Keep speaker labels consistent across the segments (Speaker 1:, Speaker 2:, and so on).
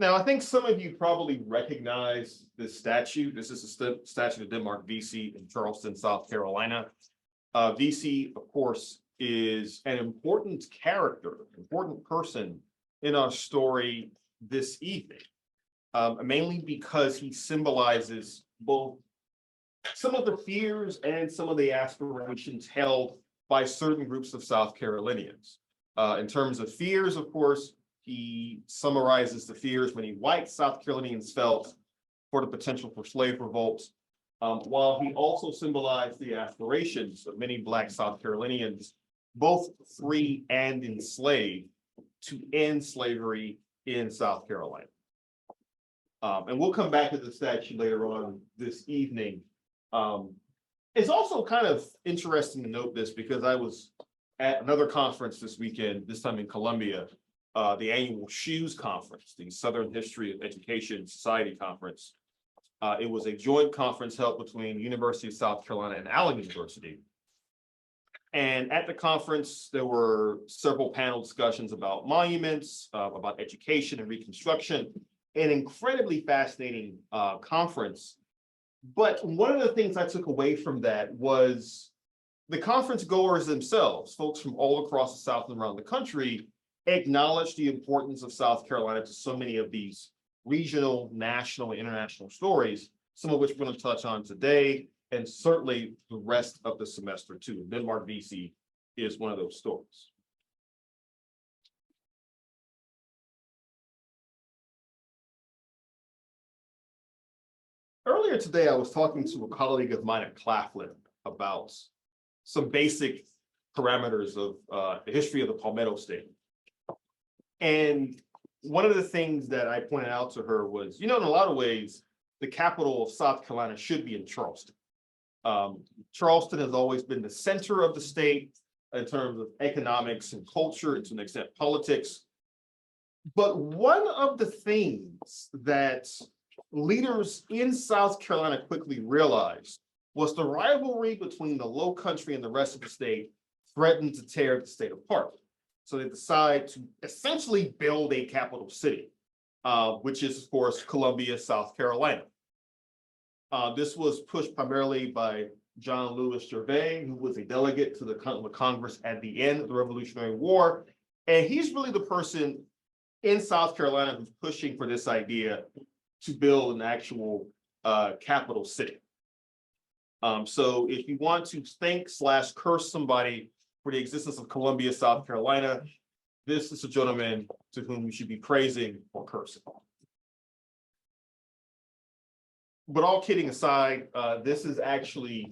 Speaker 1: Now, I think some of you probably recognize this statue. This is a statue of Denmark VC in Charleston, South Carolina. VC, of course, is an important character, important person in our story this evening, mainly because he symbolizes both some of the fears and some of the aspirations held by certain groups of South Carolinians. In terms of fears, of course, he summarizes the fears many white South Carolinians felt for the potential for slave revolts, while he also symbolized the aspirations of many Black South Carolinians, both free and enslaved, to end slavery in South Carolina. And we'll come back to the statue later on this evening. It's also kind of interesting to note this because I was at another conference this weekend, this time in Columbia, the annual SHOES conference, the Southern History of Education Society conference. It was a joint conference held between University of South Carolina and Allen University. And at the conference, there were several panel discussions about monuments, about education and Reconstruction, an incredibly fascinating conference. But one of the things I took away from that was the conference goers themselves, folks from all across the South and around the country, acknowledged the importance of South Carolina to so many of these regional, national, and international stories, some of which we're going to touch on today, and certainly the rest of the semester too. Denmark VC is one of those stories. Earlier today, I was talking to a colleague of mine at Claflin about some basic parameters of the history of the Palmetto State. And one of the things that I pointed out to her was, in a lot of ways, the capital of South Carolina should be in Charleston. Charleston has always been the center of the state in terms of economics and culture, and to an extent politics. But one of the things that leaders in South Carolina quickly realized was the rivalry between the Low Country and the rest of the state threatened to tear the state apart. So they decide to essentially build a capital city, which is, of course, Columbia, South Carolina. This was pushed primarily by John Lewis Gervais, who was a delegate to the Congress at the end of the Revolutionary War. And he's really the person in South Carolina who's pushing for this idea to build an actual capital city. So if you want to thank/curse somebody for the existence of Columbia, South Carolina, this is a gentleman to whom you should be praising or cursing. But all kidding aside, this is actually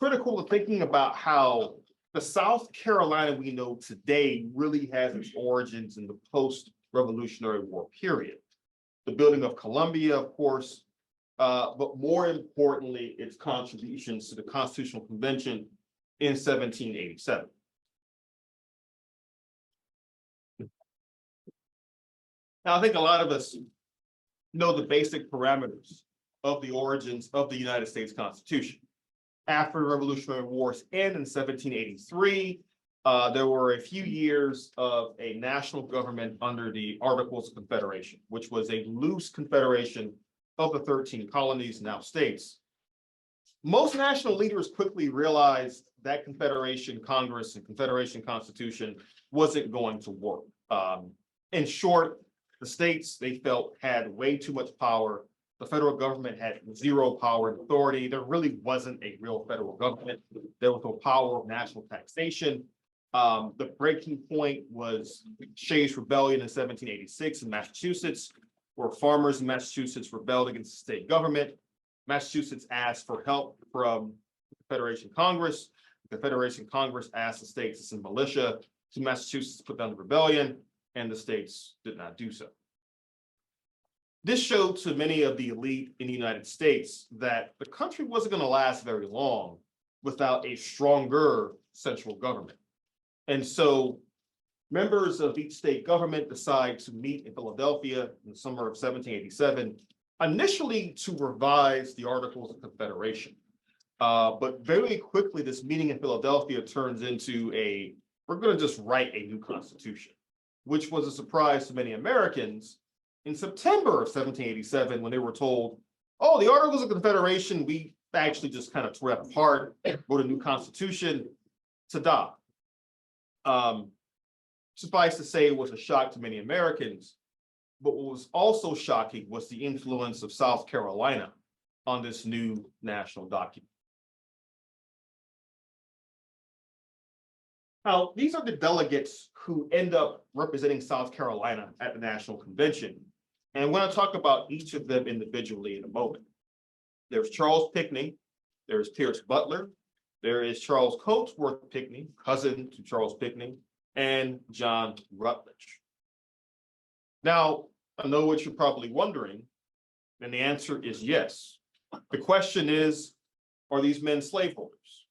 Speaker 1: critical to thinking about how the South Carolina we know today really has its origins in the post-Revolutionary War period. The building of Columbia, of course, but more importantly, its contributions to the Constitutional Convention in 1787. Now, I think a lot of us know the basic parameters of the origins of the United States Constitution. After the Revolutionary Wars end in 1783, there were a few years of a national government under the Articles of Confederation, which was a loose confederation of the 13 colonies, now states. Most national leaders quickly realized that Confederation Congress and Confederation Constitution wasn't going to work. In short, the states, they felt, had way too much power. The federal government had zero power and authority. There really wasn't a real federal government. There was no power of national taxation. The breaking point was Shays' Rebellion in 1786 in Massachusetts, where farmers in Massachusetts rebelled against the state government. Massachusetts asked for help from the Confederation Congress. The Confederation Congress asked the states to send militia to Massachusetts to put down the rebellion, and the states did not do so. This showed to many of the elite in the United States that the country wasn't going to last very long without a stronger central government. And so members of each state government decide to meet in Philadelphia in the summer of 1787, initially to revise the Articles of Confederation. But very quickly, this meeting in Philadelphia turns into we're going to just write a new constitution, which was a surprise to many Americans, in September of 1787 when they were told, oh, the Articles of Confederation, we actually just kind of tore that apart, wrote a new constitution, ta-da. Suffice to say, it was a shock to many Americans. But what was also shocking was the influence of South Carolina on this new national document. Now, these are the delegates who end up representing South Carolina at the National Convention. And I'm going to talk about each of them individually in a moment. There's Charles Pinckney, there's Pierce Butler, there is Charles Cotesworth Pinckney, cousin to Charles Pinckney, and John Rutledge. Now, I know what you're probably wondering, and the answer is yes. The question is, are these men slaveholders?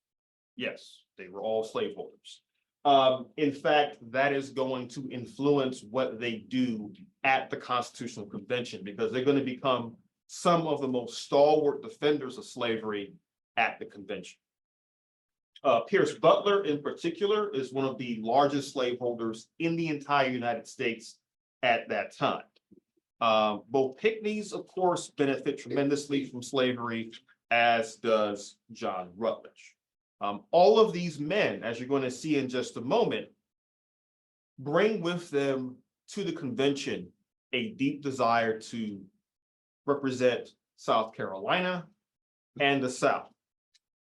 Speaker 1: Yes, they were all slaveholders. In fact, that is going to influence what they do at the Constitutional Convention, because they're going to become some of the most stalwart defenders of slavery at the convention. Pierce Butler, in particular, is one of the largest slaveholders in the entire United States at that time. Both Pinckneys, of course, benefit tremendously from slavery, as does John Rutledge. All of these men, as you're going to see in just a moment, bring with them to the convention a deep desire to represent South Carolina and the South,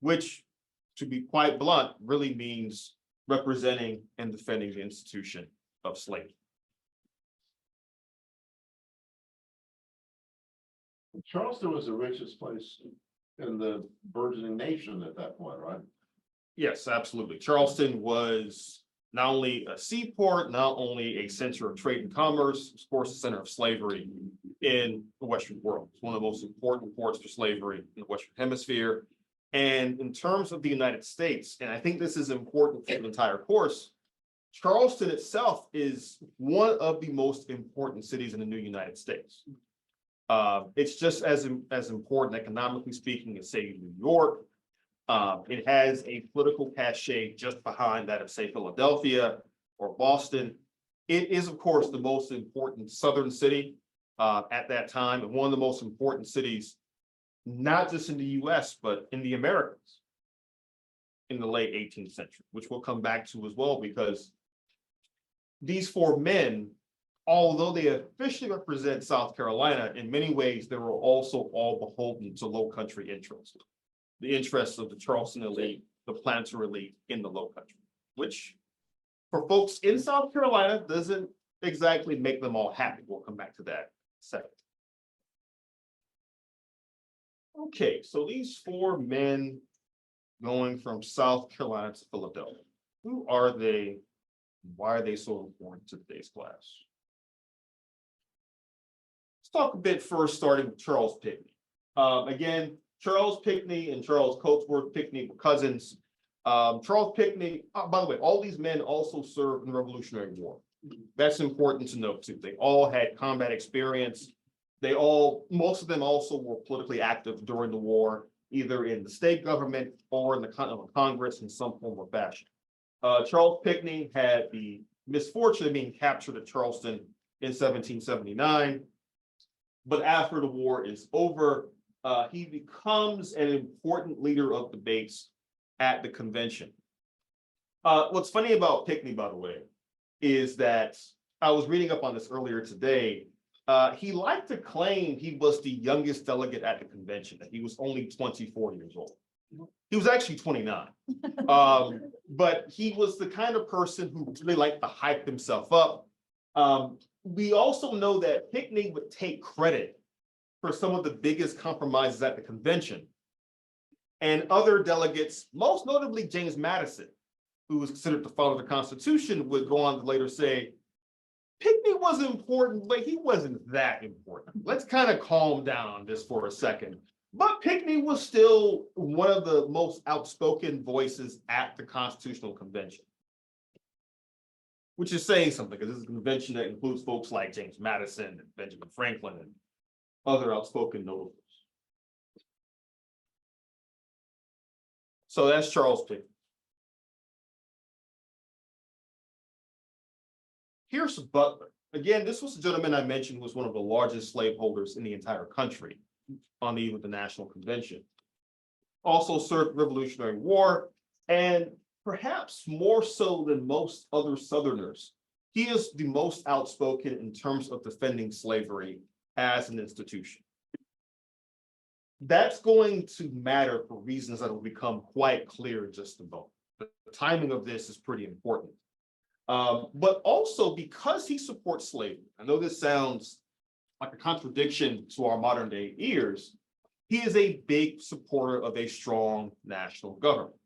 Speaker 1: which, to be quite blunt, really means representing and defending the institution of slavery.
Speaker 2: Charleston was the richest place in the burgeoning nation at that point, right?
Speaker 1: Yes, absolutely. Charleston was not only a seaport, not only a center of trade and commerce, of course, a center of slavery in the Western world. It's one of the most important ports for slavery in the Western Hemisphere. And in terms of the United States, and I think this is important for the entire course, Charleston itself is one of the most important cities in the new United States. It's just as important economically speaking as, say, New York. It has a political cachet just behind that of, say, Philadelphia or Boston. It is, of course, the most important southern city at that time, and one of the most important cities, not just in the US, but in the Americas in the late 18th century, which we'll come back to as well, because these four men, although they officially represent South Carolina, in many ways, they were also all beholden to low country interests. The interests of the Charleston elite, the planter elite in the Low Country, which for folks in South Carolina doesn't exactly make them all happy. We'll come back to that in a second. Okay, so these four men going from South Carolina to Philadelphia, who are they? Why are they so important to today's class? Let's talk a bit first, starting with Charles Pinckney. Again, Charles Pinckney and Charles Cotesworth Pinckney were cousins. Charles Pinckney, by the way, all these men also served in the Revolutionary War. That's important to note too. They all had combat experience. Most of them also were politically active during the war, either in the state government or in the Congress in some form or fashion. Charles Pinckney had the misfortune of being captured at Charleston in 1779. But after the war is over, he becomes an important leader of debates at the convention. What's funny about Pinckney, by the way, is that I was reading up on this earlier today. He liked to claim he was the youngest delegate at the convention, that he was only 24 years old. He was actually 29. But he was the kind of person who really liked to hype himself up. We also know that Pinckney would take credit for some of the biggest compromises at the convention. And other delegates, most notably James Madison, who was considered the father of the Constitution, would go on to later say, Pinckney was important, but he wasn't that important. Let's kind of calm down on this for a second. But Pinckney was still one of the most outspoken voices at the Constitutional Convention, which is saying something, because this is a convention that includes folks like James Madison and Benjamin Franklin and other outspoken notables. So that's Charles Pinckney. Pierce Butler. again, this was the gentleman I mentioned was one of the largest slaveholders in the entire country on the eve of the National Convention. Also served the Revolutionary War, and perhaps more so than most other Southerners, he is the most outspoken in terms of defending slavery as an institution. That's going to matter for reasons that will become quite clear in just a moment. The timing of this is pretty important. But also because he supports slavery, I know this sounds like a contradiction to our modern day ears, he is a big supporter of a strong national government.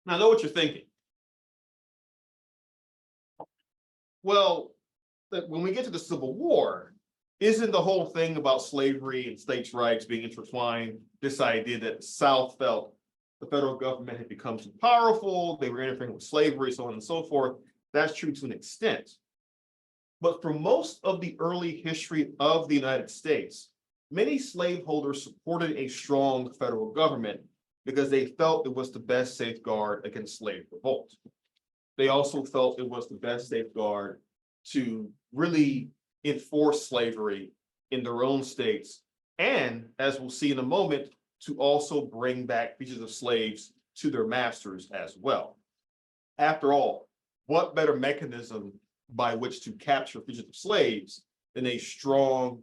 Speaker 1: Now, I know what you're thinking. Well, when we get to the Civil War, isn't the whole thing about slavery and states' rights being intertwined, this idea that the South felt the federal government had become too powerful, they were interfering with slavery, so on and so forth? That's true to an extent. But for most of the early history of the United States, many slaveholders supported a strong federal government because they felt it was the best safeguard against slave revolt. They also felt it was the best safeguard to really enforce slavery in their own states, and as we'll see in a moment, to also bring back fugitive slaves to their masters as well. After all, what better mechanism by which to capture fugitive slaves than a strong,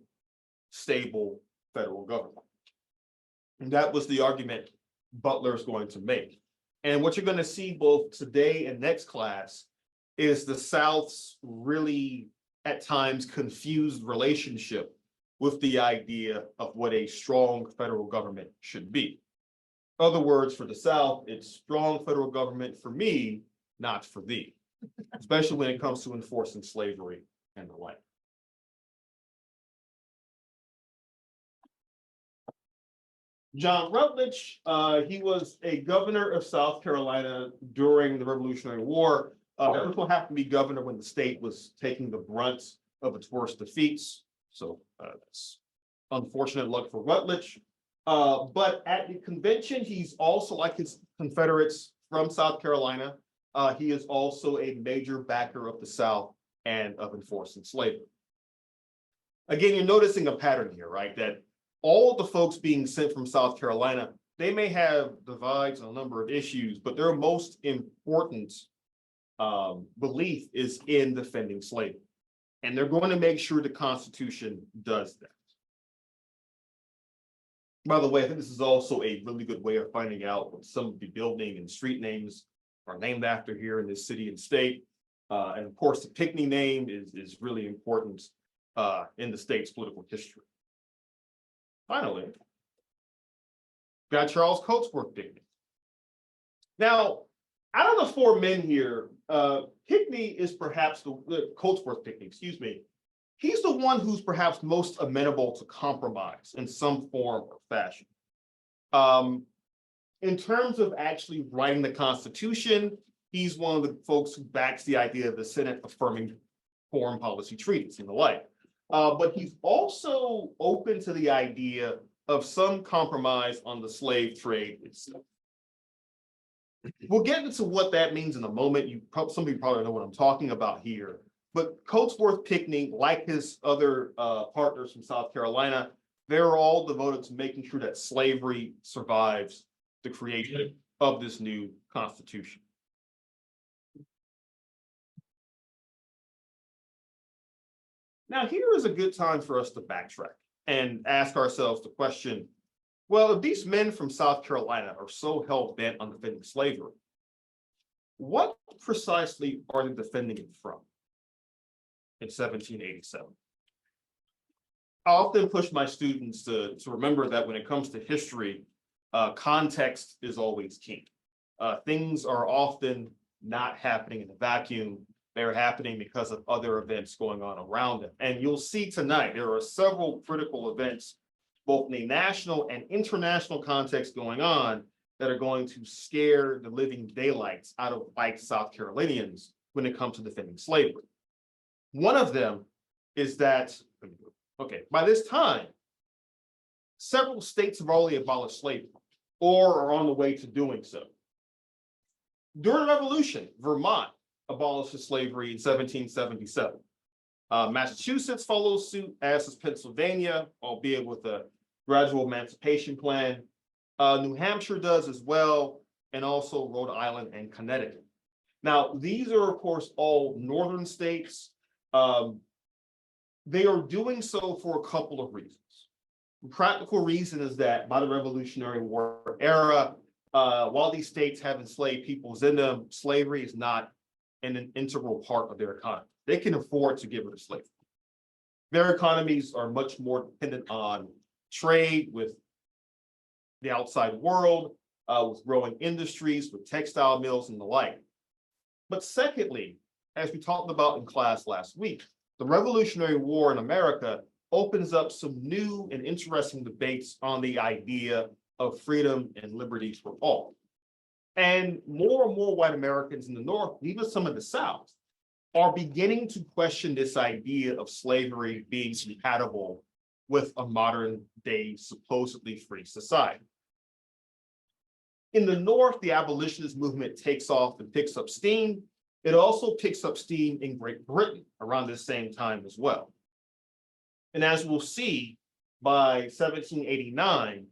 Speaker 1: stable federal government? And that was the argument Butler is going to make. And what you're going to see both today and next class is the South's really, at times, confused relationship with the idea of what a strong federal government should be. In other words, for the South, it's strong federal government for me, not for thee, especially when it comes to enforcing slavery and the like. John Rutledge, he was a governor of South Carolina during the Revolutionary War. This will have to be governor when the state was taking the brunt of its worst defeats. So that's unfortunate luck for Rutledge. But at the convention, he's also, like his Confederates from South Carolina, he is also a major backer of the South and of enforcing slavery. Again, you're noticing a pattern here, right? That all of the folks being sent from South Carolina, they may have divides on a number of issues, but their most important belief is in defending slavery. And they're going to make sure the Constitution does that. By the way, I think this is also a really good way of finding out what some of the building and street names are named after here in this city and state. And of course, the Pinckney name is really important in the state's political history. Finally, got Charles Cotesworth Pinckney. Now, out of the four men here, Pinckney is perhaps Cotesworth Pinckney, excuse me. He's the one who's perhaps most amenable to compromise in some form or fashion. In terms of actually writing the Constitution, he's one of the folks who backs the idea of the Senate affirming foreign policy treaties and the like. But he's also open to the idea of some compromise on the slave trade itself. We'll get into what that means in a moment. Some of you probably know what I'm talking about here. But Cotesworth Pinckney, like his other partners from South Carolina, they're all devoted to making sure that slavery survives the creation of this new Constitution. Now, here is a good time for us to backtrack and ask ourselves the question, well, if these men from South Carolina are so hell-bent on defending slavery, what precisely are they defending it from in 1787? I often push my students to remember that when it comes to history, context is always key. Things are often not happening in a vacuum. They're happening because of other events going on around them. And you'll see tonight, there are several critical events, both in a national and international context going on, that are going to scare the living daylights out of white South Carolinians when it comes to defending slavery. One of them is that, okay, by this time, several states have already abolished slavery or are on the way to doing so. During the Revolution, Vermont abolished slavery in 1777. Massachusetts follows suit, as does Pennsylvania, albeit with a gradual emancipation plan. New Hampshire does as well, and also Rhode Island and Connecticut. Now, these are, of course, all northern states. They are doing so for a couple of reasons. The practical reason is that by the Revolutionary War era, while these states have enslaved peoples in them, slavery is not an integral part of their economy. They can afford to get rid of slavery. Their economies are much more dependent on trade with the outside world, with growing industries, with textile mills and the like. But secondly, as we talked about in class last week, the Revolutionary War in America opens up some new and interesting debates on the idea of freedom and liberty for all. And more white Americans in the North, even some in the South, are beginning to question this idea of slavery being compatible with a modern day, supposedly free society. In the North, the abolitionist movement takes off and picks up steam. It also picks up steam in Great Britain around the same time as well. And as we'll see, by 1789,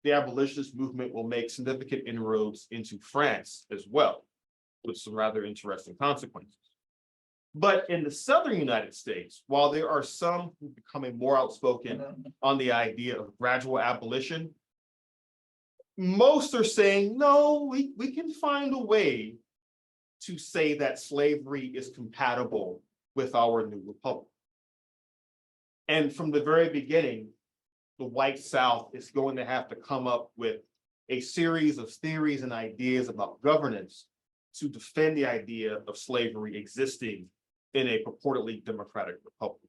Speaker 1: the abolitionist movement will make significant inroads into France as well, with some rather interesting consequences. But in the Southern United States, while there are some who are becoming more outspoken on the idea of gradual abolition, most are saying, no, we can find a way to say that slavery is compatible with our new republic. And from the very beginning, the white South is going to have to come up with a series of theories and ideas about governance to defend the idea of slavery existing in a purportedly democratic republic.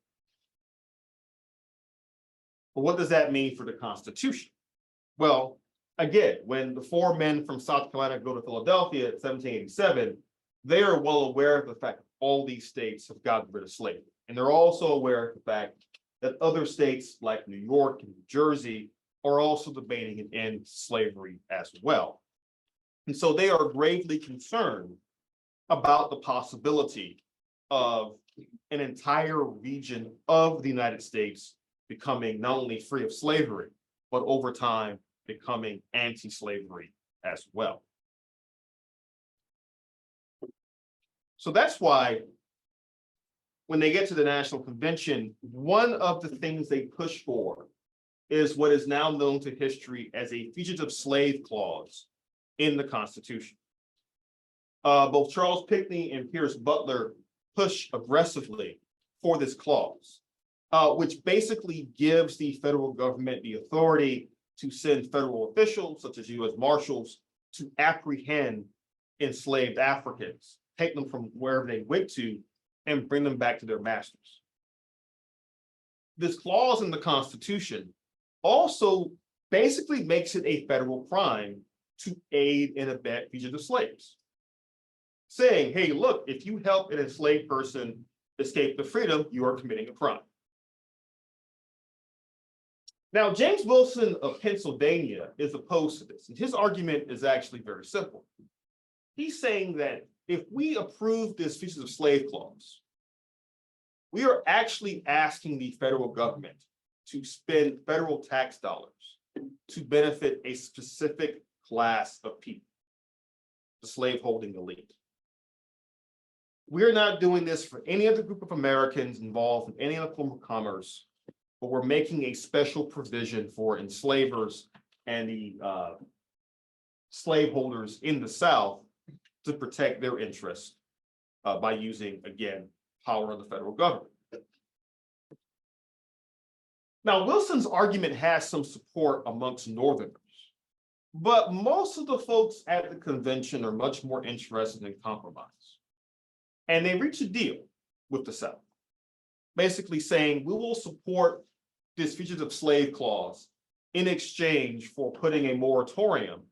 Speaker 1: But what does that mean for the Constitution? Well, again, when the four men from South Carolina go to Philadelphia in 1787, they are well aware of the fact that all these states have gotten rid of slavery. And they're also aware of the fact that other states like New York and New Jersey are also debating an end to slavery as well. And so they are gravely concerned about the possibility of an entire region of the United States becoming not only free of slavery, but over time becoming anti-slavery as well. So that's why when they get to the National Convention, one of the things they push for is what is now known to history as a fugitive slave clause in the Constitution. Both Charles Pinckney and Pierce Butler push aggressively for this clause, which basically gives the federal government the authority to send federal officials, such as U.S. Marshals, to apprehend enslaved Africans, take them from wherever they went to, and bring them back to their masters. This clause in the Constitution also basically makes it a federal crime to aid and abet fugitive slaves, saying, hey, look, if you help an enslaved person escape to freedom, you are committing a crime. Now, James Wilson of Pennsylvania is opposed to this, and his argument is actually very simple. He's saying that if we approve this fugitive slave clause, we are actually asking the federal government to spend federal tax dollars to benefit a specific class of people, the slaveholding elite. We're not doing this for any other group of Americans involved in any other form of commerce, but we're making a special provision for enslavers and the slaveholders in the South to protect their interests by using, again, power of the federal government. Now, Wilson's argument has some support amongst Northerners, but most of the folks at the convention are much more interested in compromise. And they reach a deal with the South, basically saying we will support this fugitive slave clause in exchange for putting a moratorium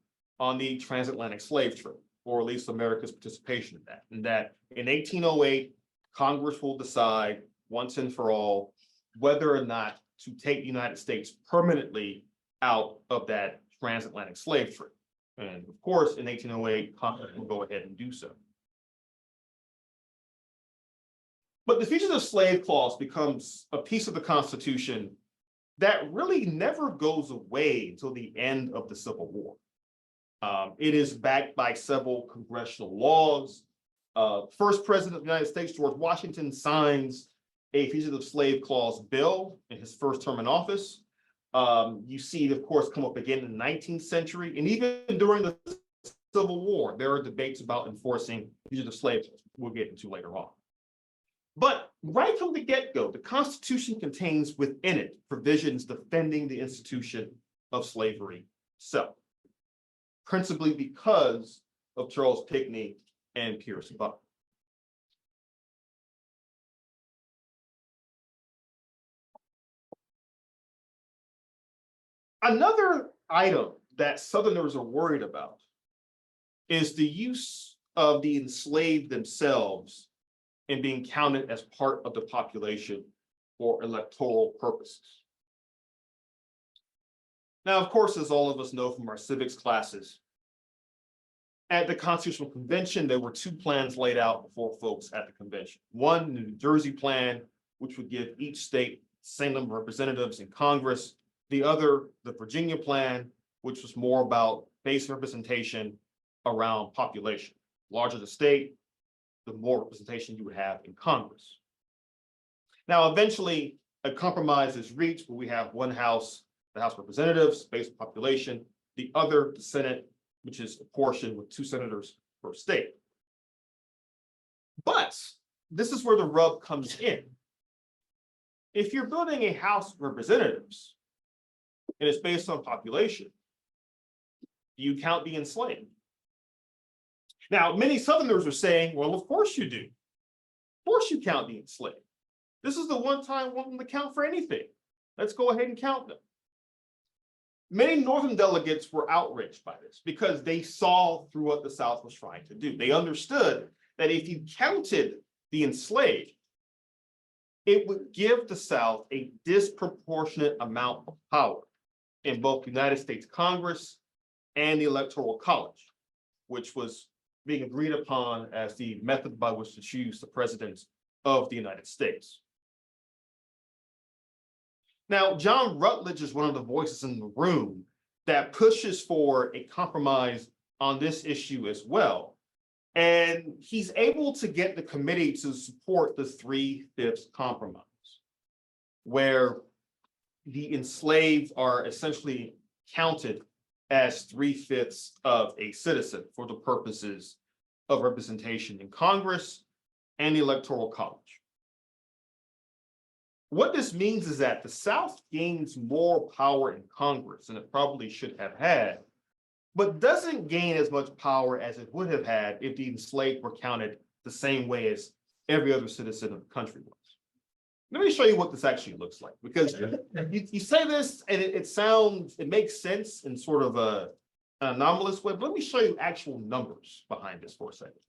Speaker 1: on the transatlantic slave trade, or at least America's participation in that. And that in 1808, Congress will decide once and for all whether or not to take the United States permanently out of that transatlantic slave trade. And of course, in 1808, Congress will go ahead and do so. But the Fugitive Slave Clause becomes a piece of the Constitution that really never goes away until the end of the Civil War. It is backed by several congressional laws. First President of the United States, George Washington, signs a Fugitive Slave Clause bill in his first term in office. You see it, of course, come up again in the 19th century. And even during the Civil War, there are debates about enforcing fugitive slave laws we'll get into later on. But right from the get-go, the Constitution contains within it provisions defending the institution of slavery itself, principally because of Charles Pinckney and Pierce Butler. Another item that Southerners are worried about is the use of the enslaved themselves in being counted as part of the population for electoral purposes. Now, of course, as all of us know from our civics classes, at the Constitutional Convention, there were two plans laid out before folks at the convention. One, the New Jersey plan, which would give each state the same number of representatives in Congress. The other, the Virginia plan, which was more about base representation around population. Larger the state, the more representation you would have in Congress. Now, eventually, a compromise is reached where we have one house, the House of Representatives, based on population, the other, the Senate, which is a portion with 2 senators per state. But this is where the rub comes in. If you're building a House of Representatives and it's based on population, do you count the enslaved? Now, many Southerners are saying, well, of course you do. Of course you count the enslaved. This is the one time we want them to count for anything. Let's go ahead and count them. Many Northern delegates were outraged by this because they saw through what the South was trying to do. They understood that if you counted the enslaved, it would give the South a disproportionate amount of power in both the United States Congress and the Electoral College, which was being agreed upon as the method by which to choose the president of the United States. Now, John Rutledge is one of the voices in the room that pushes for a compromise on this issue as well. And he's able to get the committee to support the 3/5 compromise, where the enslaved are essentially counted as 3/5 of a citizen for the purposes of representation in Congress and the Electoral College. What this means is that the South gains more power in Congress than it probably should have had, but doesn't gain as much power as it would have had if the enslaved were counted the same way as every other citizen of the country was. Let me show you what this actually looks like, because you say this and it makes sense in sort of an anomalous way, but let me show you actual numbers behind this for a second.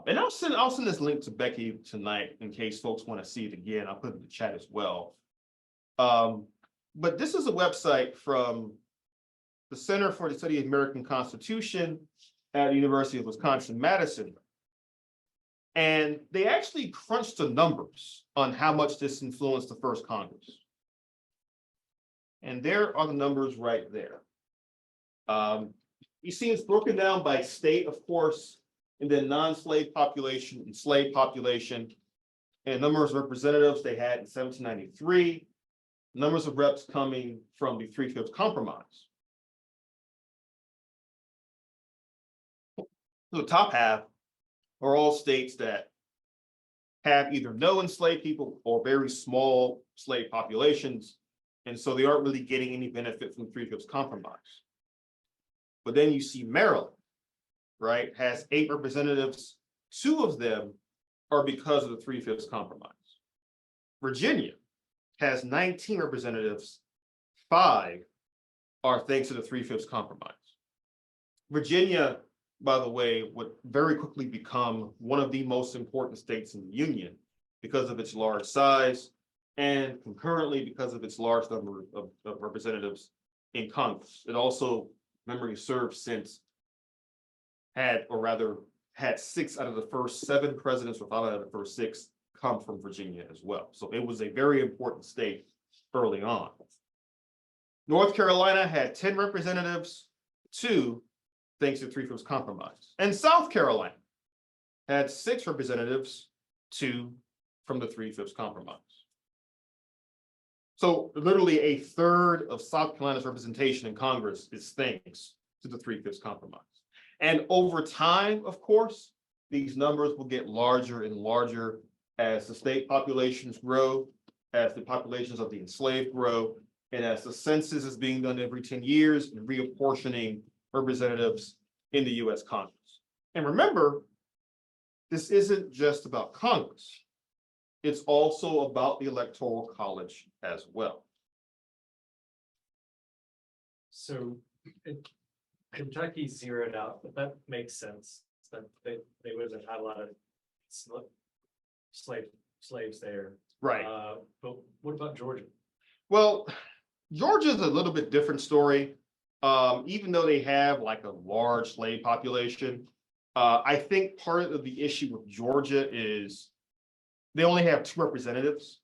Speaker 1: And I'll send this link to Becky tonight in case folks want to see it again. I'll put it in the chat as well. But this is a website from the Center for the Study of American Constitution at the University of Wisconsin-Madison. And they actually crunched the numbers on how much this influenced the first Congress. And there are the numbers right there. You see it's broken down by state, of course, and then non-slave population and slave population, and numbers of representatives they had in 1793, numbers of reps coming from the 3/5 compromise. So the top half are all states that have either no enslaved people or very small slave populations, and so they aren't really getting any benefit from the 3/5 compromise. But then you see Maryland, right, has 8 representatives. 2 of them are because of the 3/5 compromise. Virginia has 19 representatives. 5 are thanks to the 3/5 compromise. Virginia, by the way, would very quickly become one of the most important states in the Union because of its large size and concurrently because of its large number of representatives in Congress. It also memory serves, since had, or rather had 6 out of the first 7 presidents, or 5 out of the first 6 come from Virginia as well. So it was a very important state early on. North Carolina had 10 representatives, 2 thanks to 3/5 compromise. And South Carolina had 6 representatives, 2 from the 3/5 compromise. So literally a third of South Carolina's representation in Congress is thanks to the 3/5 compromise. And over time, of course, these numbers will get larger and larger as the state populations grow, as the populations of the enslaved grow, and as the census is being done every 10 years and reapportioning representatives in the US Congress. And remember, this isn't just about Congress. It's also about the Electoral College as well.
Speaker 3: So Kentucky zeroed out, but that makes sense. That they would have had a lot of slaves there.
Speaker 1: Right.
Speaker 3: But what about Georgia?
Speaker 1: Well, Georgia's a little bit different story. Even though they have like a large slave population, I think part of the issue with Georgia is they only have 2 representatives.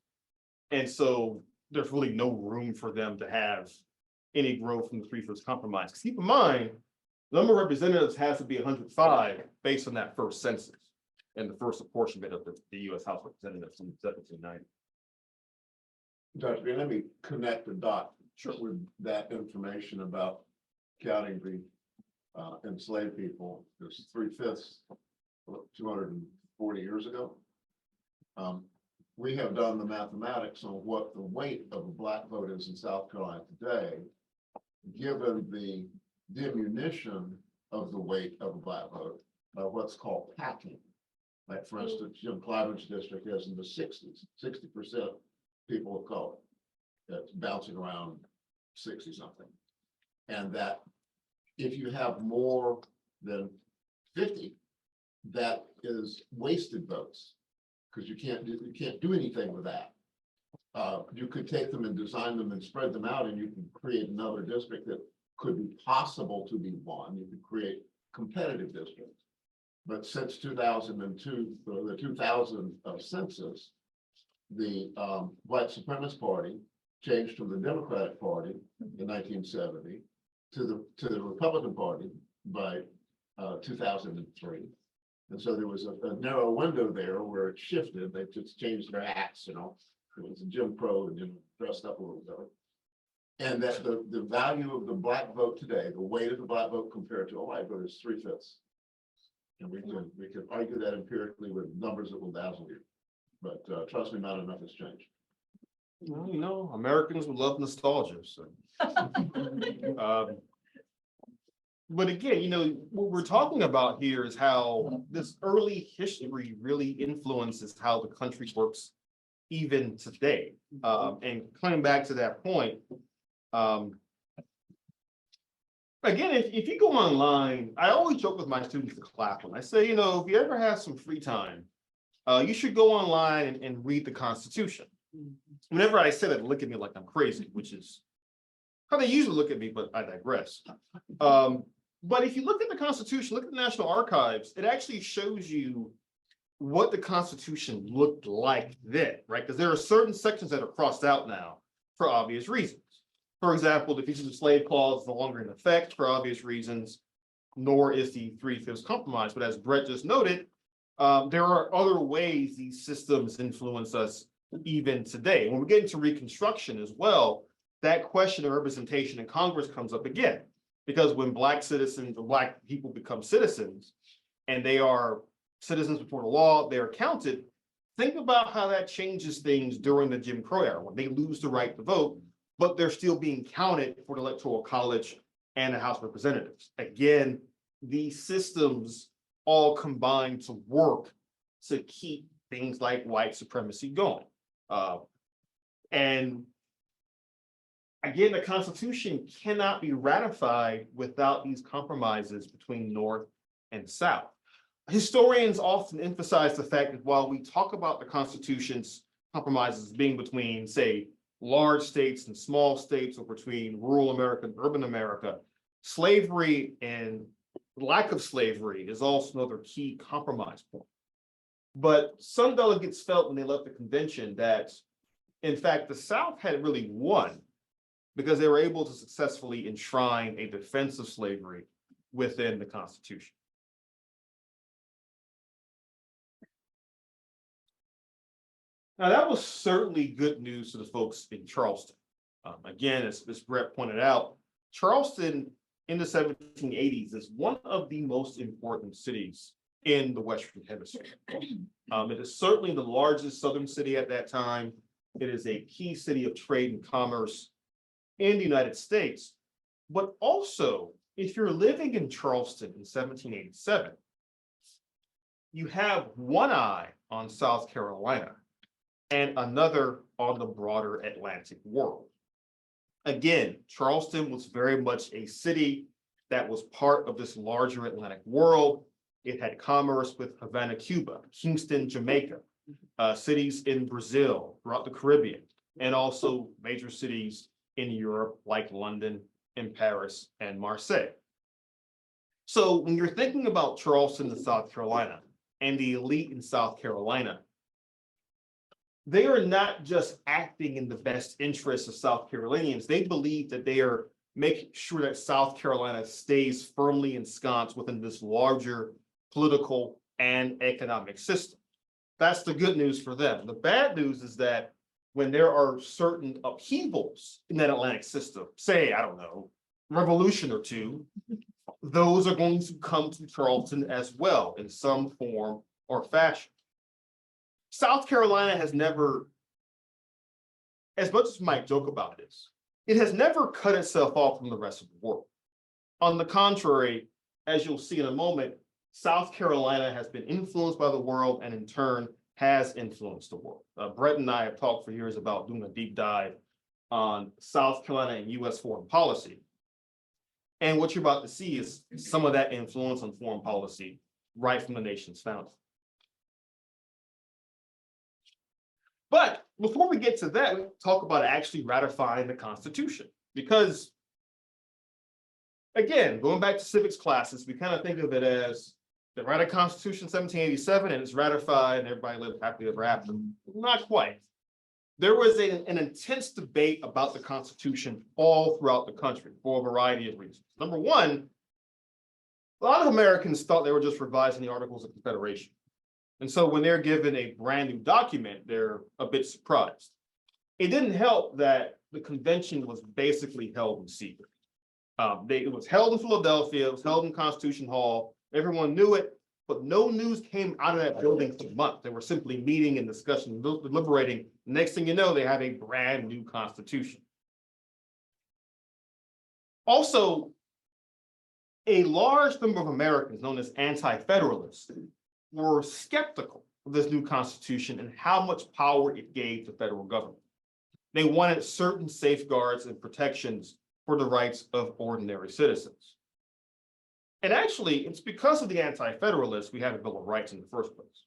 Speaker 1: And so there's really no room for them to have any growth from the 3/5 compromise. 'Cause keep in mind, the number of representatives has to be 105 based on that first census and the first apportionment of the US House of Representatives in 1790.
Speaker 2: Dr. Green, let me connect the dot
Speaker 1: Sure.
Speaker 2: with that information about counting the enslaved people. There's 3/5, 240 years ago. We have done the mathematics on what the weight of a black vote is in South Carolina today, given the diminution of the weight of a black vote by what's called packing. Like, for instance, Jim Cliven's district is in the 60s, 60% people of color. That's bouncing around 60 something. And that if you have more than 50, that is wasted votes, because you can't do anything with that. You could take them and design them and spread them out, and you can create another district that could be possible to be won. You could create competitive districts. But since 2002, the 2000 census, the White Supremacist Party changed from the Democratic Party in 1970 to the Republican Party by 2003. And so there was a narrow window there where it shifted. They just changed their hats, you know. It was a Jim Crow and then dressed up a little bit. And that the value of the black vote today, the weight of the black vote compared to a white vote, is 3/5. And we can argue that empirically with numbers that will dazzle you. But trust me, not enough has changed.
Speaker 1: Well, you know, Americans would love nostalgia. So. But again, you know, what we're talking about here is how this early history really influences how the country works even today. And coming back to that point, again, if you go online, I always joke with my students at Claflin. I say, you know, if you ever have some free time, you should go online and read the Constitution. Whenever I say that, look at me like I'm crazy, which is how they usually look at me, but I digress. But if you look at the Constitution, look at the National Archives, it actually shows you what the Constitution looked like then, right? Because there are certain sections that are crossed out now for obvious reasons. For example, the Fugitive Slave Clause is no longer in effect for obvious reasons, nor is the 3/5 compromise. But as Brett just noted, there are other ways these systems influence us even today. When we get into Reconstruction as well, that question of representation in Congress comes up again. Because when Black citizens or Black people become citizens and they are citizens before the law, they're counted. Think about how that changes things during the Jim Crow era when they lose the right to vote, but they're still being counted for the Electoral College and the House of Representatives. Again, these systems all combine to work to keep things like white supremacy going. And again, the Constitution cannot be ratified without these compromises between North and South. Historians often emphasize the fact that while we talk about the Constitution's compromises being between, say, large states and small states, or between rural America and urban America, slavery and lack of slavery is also another key compromise point. But some delegates felt when they left the convention that, in fact, the South had really won because they were able to successfully enshrine a defense of slavery within the Constitution. Now, that was certainly good news to the folks in Charleston. Again, as Brett pointed out, Charleston in the 1780s is one of the most important cities in the Western Hemisphere. It is certainly the largest southern city at that time. It is a key city of trade and commerce in the United States. But also, if you're living in Charleston in 1787, you have one eye on South Carolina and another on the broader Atlantic world. Again, Charleston was very much a city that was part of this larger Atlantic world. It had commerce with Havana, Cuba, Kingston, Jamaica, cities in Brazil, throughout the Caribbean, and also major cities in Europe like London and Paris and Marseille. So when you're thinking about Charleston and South Carolina and the elite in South Carolina, they are not just acting in the best interests of South Carolinians. They believe that they are making sure that South Carolina stays firmly ensconced within this larger political and economic system. That's the good news for them. The bad news is that when there are certain upheavals in that Atlantic system, say, I don't know, revolution or two, those are going to come to Charleston as well in some form or fashion. South Carolina has never, as much as we might joke about this, it has never cut itself off from the rest of the world. On the contrary, as you'll see in a moment, South Carolina has been influenced by the world and in turn has influenced the world. Brett and I have talked for years about doing a deep dive on South Carolina and US foreign policy. And what you're about to see is some of that influence on foreign policy right from the nation's founding. But before we get to that, we talk about actually ratifying the Constitution. Because, again, going back to civics classes, we kind of think of it as they write a Constitution in 1787 and it's ratified and everybody lived happily ever after. Not quite. There was an intense debate about the Constitution all throughout the country for a variety of reasons. Number one, a lot of Americans thought they were just revising the Articles of Confederation. And so when they're given a brand new document, they're a bit surprised. It didn't help that the convention was basically held in secret. It was held in Philadelphia, it was held in Constitution Hall, everyone knew it, but no news came out of that building for months. They were simply meeting and discussing, deliberating. Next thing you know, they have a brand new Constitution. Also, a large number of Americans, known as anti-federalists, were skeptical of this new Constitution and how much power it gave the federal government. They wanted certain safeguards and protections for the rights of ordinary citizens. And actually, it's because of the anti-federalists we have a Bill of Rights in the first place.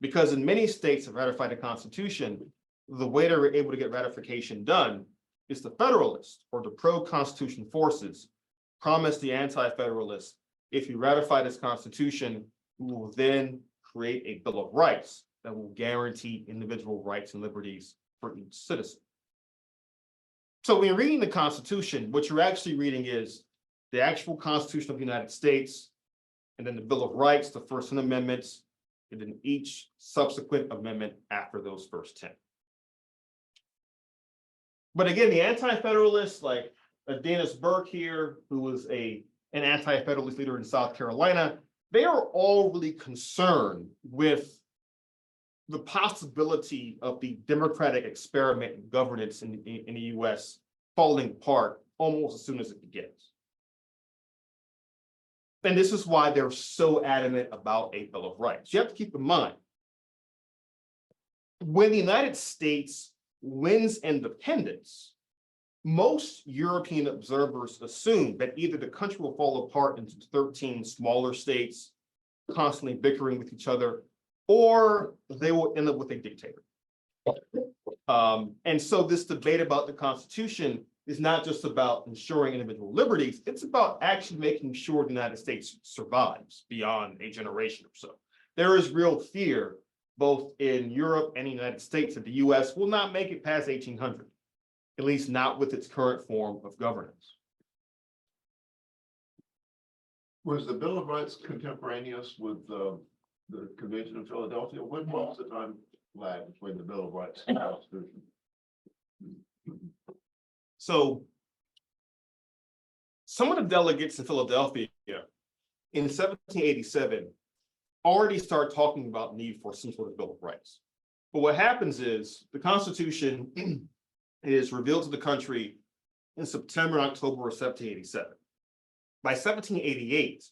Speaker 1: Because in many states that ratified the Constitution, the way they were able to get ratification done is the Federalists or the pro-Constitution forces promised the anti-federalists, if you ratify this Constitution, we will then create a Bill of Rights that will guarantee individual rights and liberties for each citizen. So when you're reading the Constitution, what you're actually reading is the actual Constitution of the United States, and then the Bill of Rights, the first 10 amendments, and then each subsequent amendment after those first 10. But again, the anti-federalists like Dennis Burke here, who was an anti-federalist leader in South Carolina, they are all really concerned with the possibility of the democratic experiment in governance in the US falling apart almost as soon as it begins. And this is why they're so adamant about a Bill of Rights. You have to keep in mind, when the United States wins independence, most European observers assume that either the country will fall apart into 13 smaller states, constantly bickering with each other, or they will end up with a dictator. And so this debate about the Constitution is not just about ensuring individual liberties, it's about actually making sure the United States survives beyond a generation or so. There is real fear, both in Europe and the United States, that the US will not make it past 1800, at least not with its current form of governance.
Speaker 2: Was the Bill of Rights contemporaneous with the Convention of Philadelphia? What was the time lag between the Bill of Rights and the Constitution?
Speaker 1: So some of the delegates in Philadelphia in 1787 already start talking about the need for some sort of Bill of Rights. But what happens is the Constitution is revealed to the country in September and October of 1787. By 1788,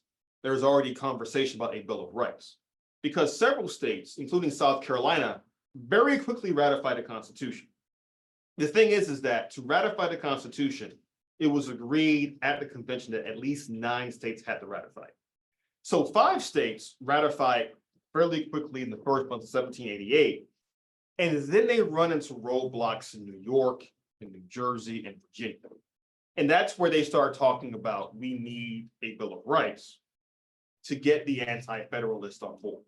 Speaker 1: there's already conversation about a Bill of Rights because several states, including South Carolina, very quickly ratified the Constitution. The thing is that to ratify the Constitution, it was agreed at the convention that at least 9 states had to ratify. So 5 states ratified fairly quickly in the first month of 1788, and then they run into roadblocks in New York, in New Jersey, and Virginia. And that's where they start talking about, we need a Bill of Rights to get the anti-federalists on board.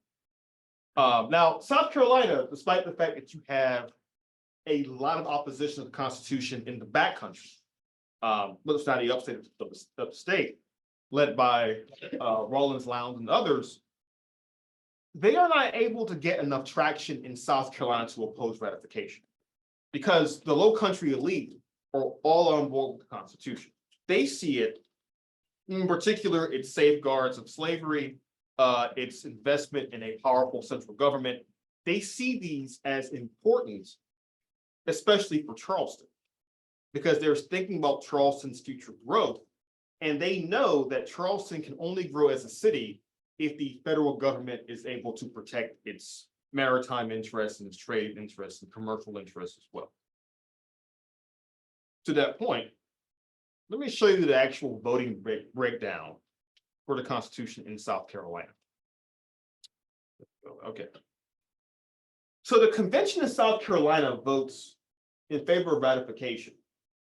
Speaker 1: Now, South Carolina, despite the fact that you have a lot of opposition to the Constitution in the backcountry, but it's not the upstate of the state, led by Rawlins Lowndes and others, they are not able to get enough traction in South Carolina to oppose ratification because the low country elite are all on board with the Constitution. They see it, in particular, its safeguards of slavery, its investment in a powerful central government. They see these as important, especially for Charleston, because they're thinking about Charleston's future growth. And they know that Charleston can only grow as a city if the federal government is able to protect its maritime interests and its trade interests and commercial interests as well. To that point, let me show you the actual voting breakdown for the Constitution in South Carolina. Okay. So the convention in South Carolina votes in favor of ratification,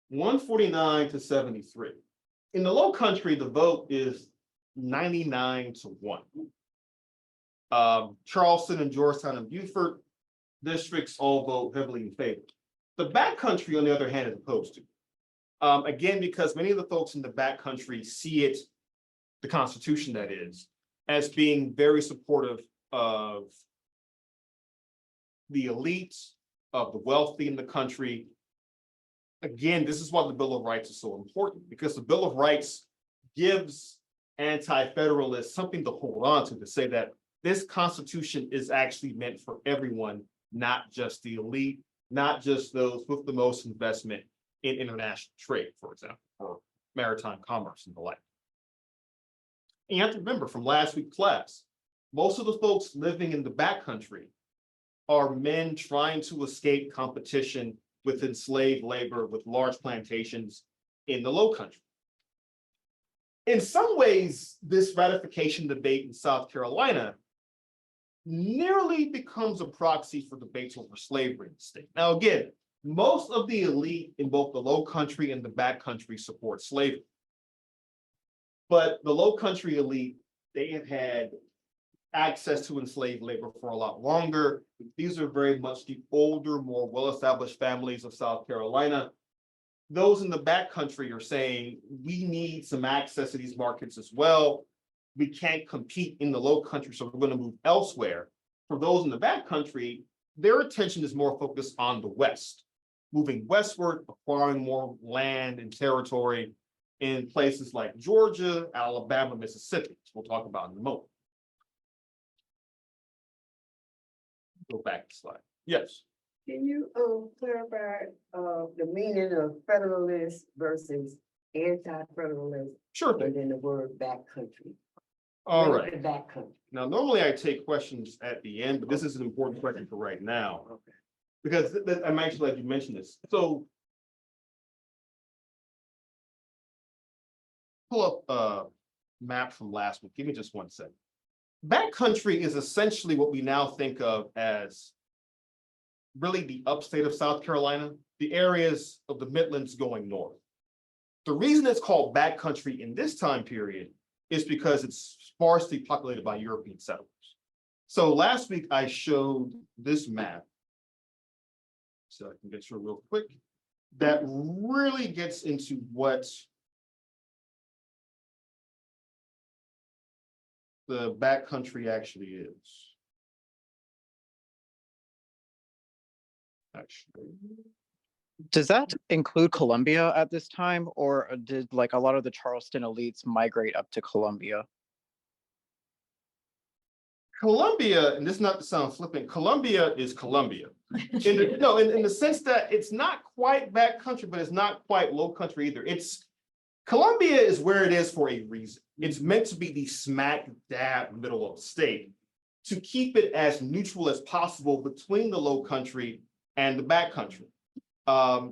Speaker 1: 149 to 73. In the Low Country, the vote is 99 to 1. Charleston and Georgetown and Beaufort districts all vote heavily in favor. The backcountry, on the other hand, is opposed to. Again, because many of the folks in the backcountry see it, the Constitution that is, as being very supportive of the elites, of the wealthy in the country. Again, this is why the Bill of Rights is so important, because the Bill of Rights gives anti-federalists something to hold on to say that this Constitution is actually meant for everyone, not just the elite, not just those with the most investment in international trade, for example, or maritime commerce and the like. And you have to remember from last week's class, most of the folks living in the backcountry are men trying to escape competition with enslaved labor with large plantations in the Low Country. In some ways, this ratification debate in South Carolina nearly becomes a proxy for debates over slavery in the state. Now, again, most of the elite in both the Low Country and the backcountry support slavery. But the Low Country elite, they have had access to enslaved labor for a lot longer. These are very much the older, more well-established families of South Carolina. Those in the backcountry are saying, we need some access to these markets as well. We can't compete in the Low Country, so we're going to move elsewhere. For those in the backcountry, their attention is more focused on the West, moving westward, acquiring more land and territory in places like Georgia, Alabama, Mississippi, which we'll talk about in a moment. Go back to slide. Yes.
Speaker 4: Can you clarify the meaning of federalist versus anti-federalist?
Speaker 1: Sure thing.
Speaker 4: And then the word backcountry.
Speaker 1: All
Speaker 4: What is
Speaker 1: right.
Speaker 4: the backcountry.
Speaker 1: Now, normally I take questions at the end, but this is an important question for right now,
Speaker 4: Okay.
Speaker 1: because I'm actually glad you mentioned this. So pull up a map from last week. Give me just 1 second. Backcountry is essentially what we now think of as really the upstate of South Carolina, the areas of the Midlands going north. The reason it's called backcountry in this time period is because it's sparsely populated by European settlers. So last week I showed this map. So I can get through real quick. That really gets into what the backcountry actually is. Actually.
Speaker 5: Does that include Colombia at this time, or did like a lot of the Charleston elites migrate up to Colombia?
Speaker 1: Colombia, and this is not to sound flippant, Colombia is Colombia. In the sense that it's not quite backcountry, but it's not quite low country either. Colombia is where it is for a reason. It's meant to be the smack dab middle of the state to keep it as neutral as possible between the low country and the backcountry.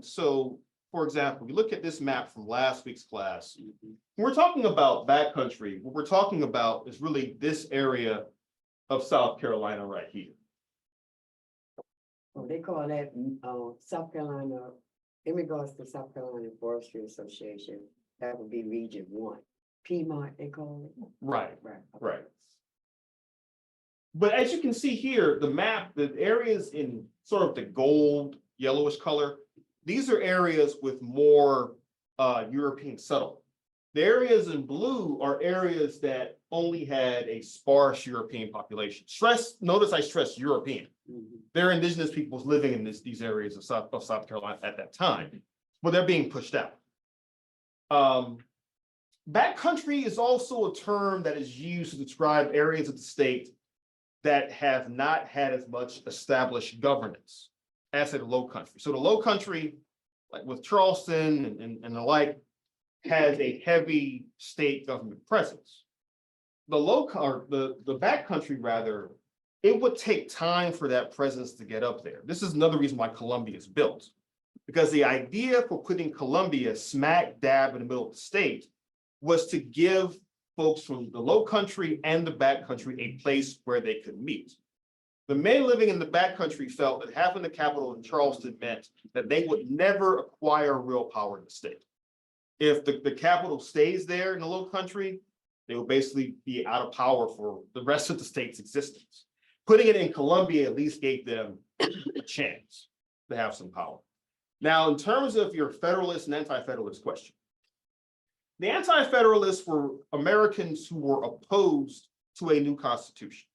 Speaker 1: So, for example, you look at this map from last week's class. When we're talking about backcountry, what we're talking about is really this area of South Carolina right here.
Speaker 4: Oh, they call that, South Carolina, in regards to South Carolina Forestry Association, that would be Region 1. Piedmont, they call it.
Speaker 1: Right,
Speaker 4: Right.
Speaker 1: right. But as you can see here, the map, the areas in sort of the gold, yellowish color, these are areas with more European settlement. The areas in blue are areas that only had a sparse European population. Notice I stress European.
Speaker 4: Mhm.
Speaker 1: There are indigenous peoples living in these areas of South Carolina at that time, but they're being pushed out. Backcountry is also a term that is used to describe areas of the state that have not had as much established governance as in the low country. So the low country, like with Charleston and the like, has a heavy state government presence. The backcountry rather, it would take time for that presence to get up there. This is another reason why Columbia is built, because the idea for putting Columbia smack dab in the middle of the state was to give folks from the low country and the backcountry a place where they could meet. The men living in the backcountry felt that having the capital in Charleston meant that they would never acquire real power in the state. If the capital stays there in the low country, they will basically be out of power for the rest of the state's existence. Putting it in Columbia at least gave them a chance to have some power. Now, in terms of your Federalist and Anti-Federalist question, the Anti-Federalists were Americans who were opposed to a new constitution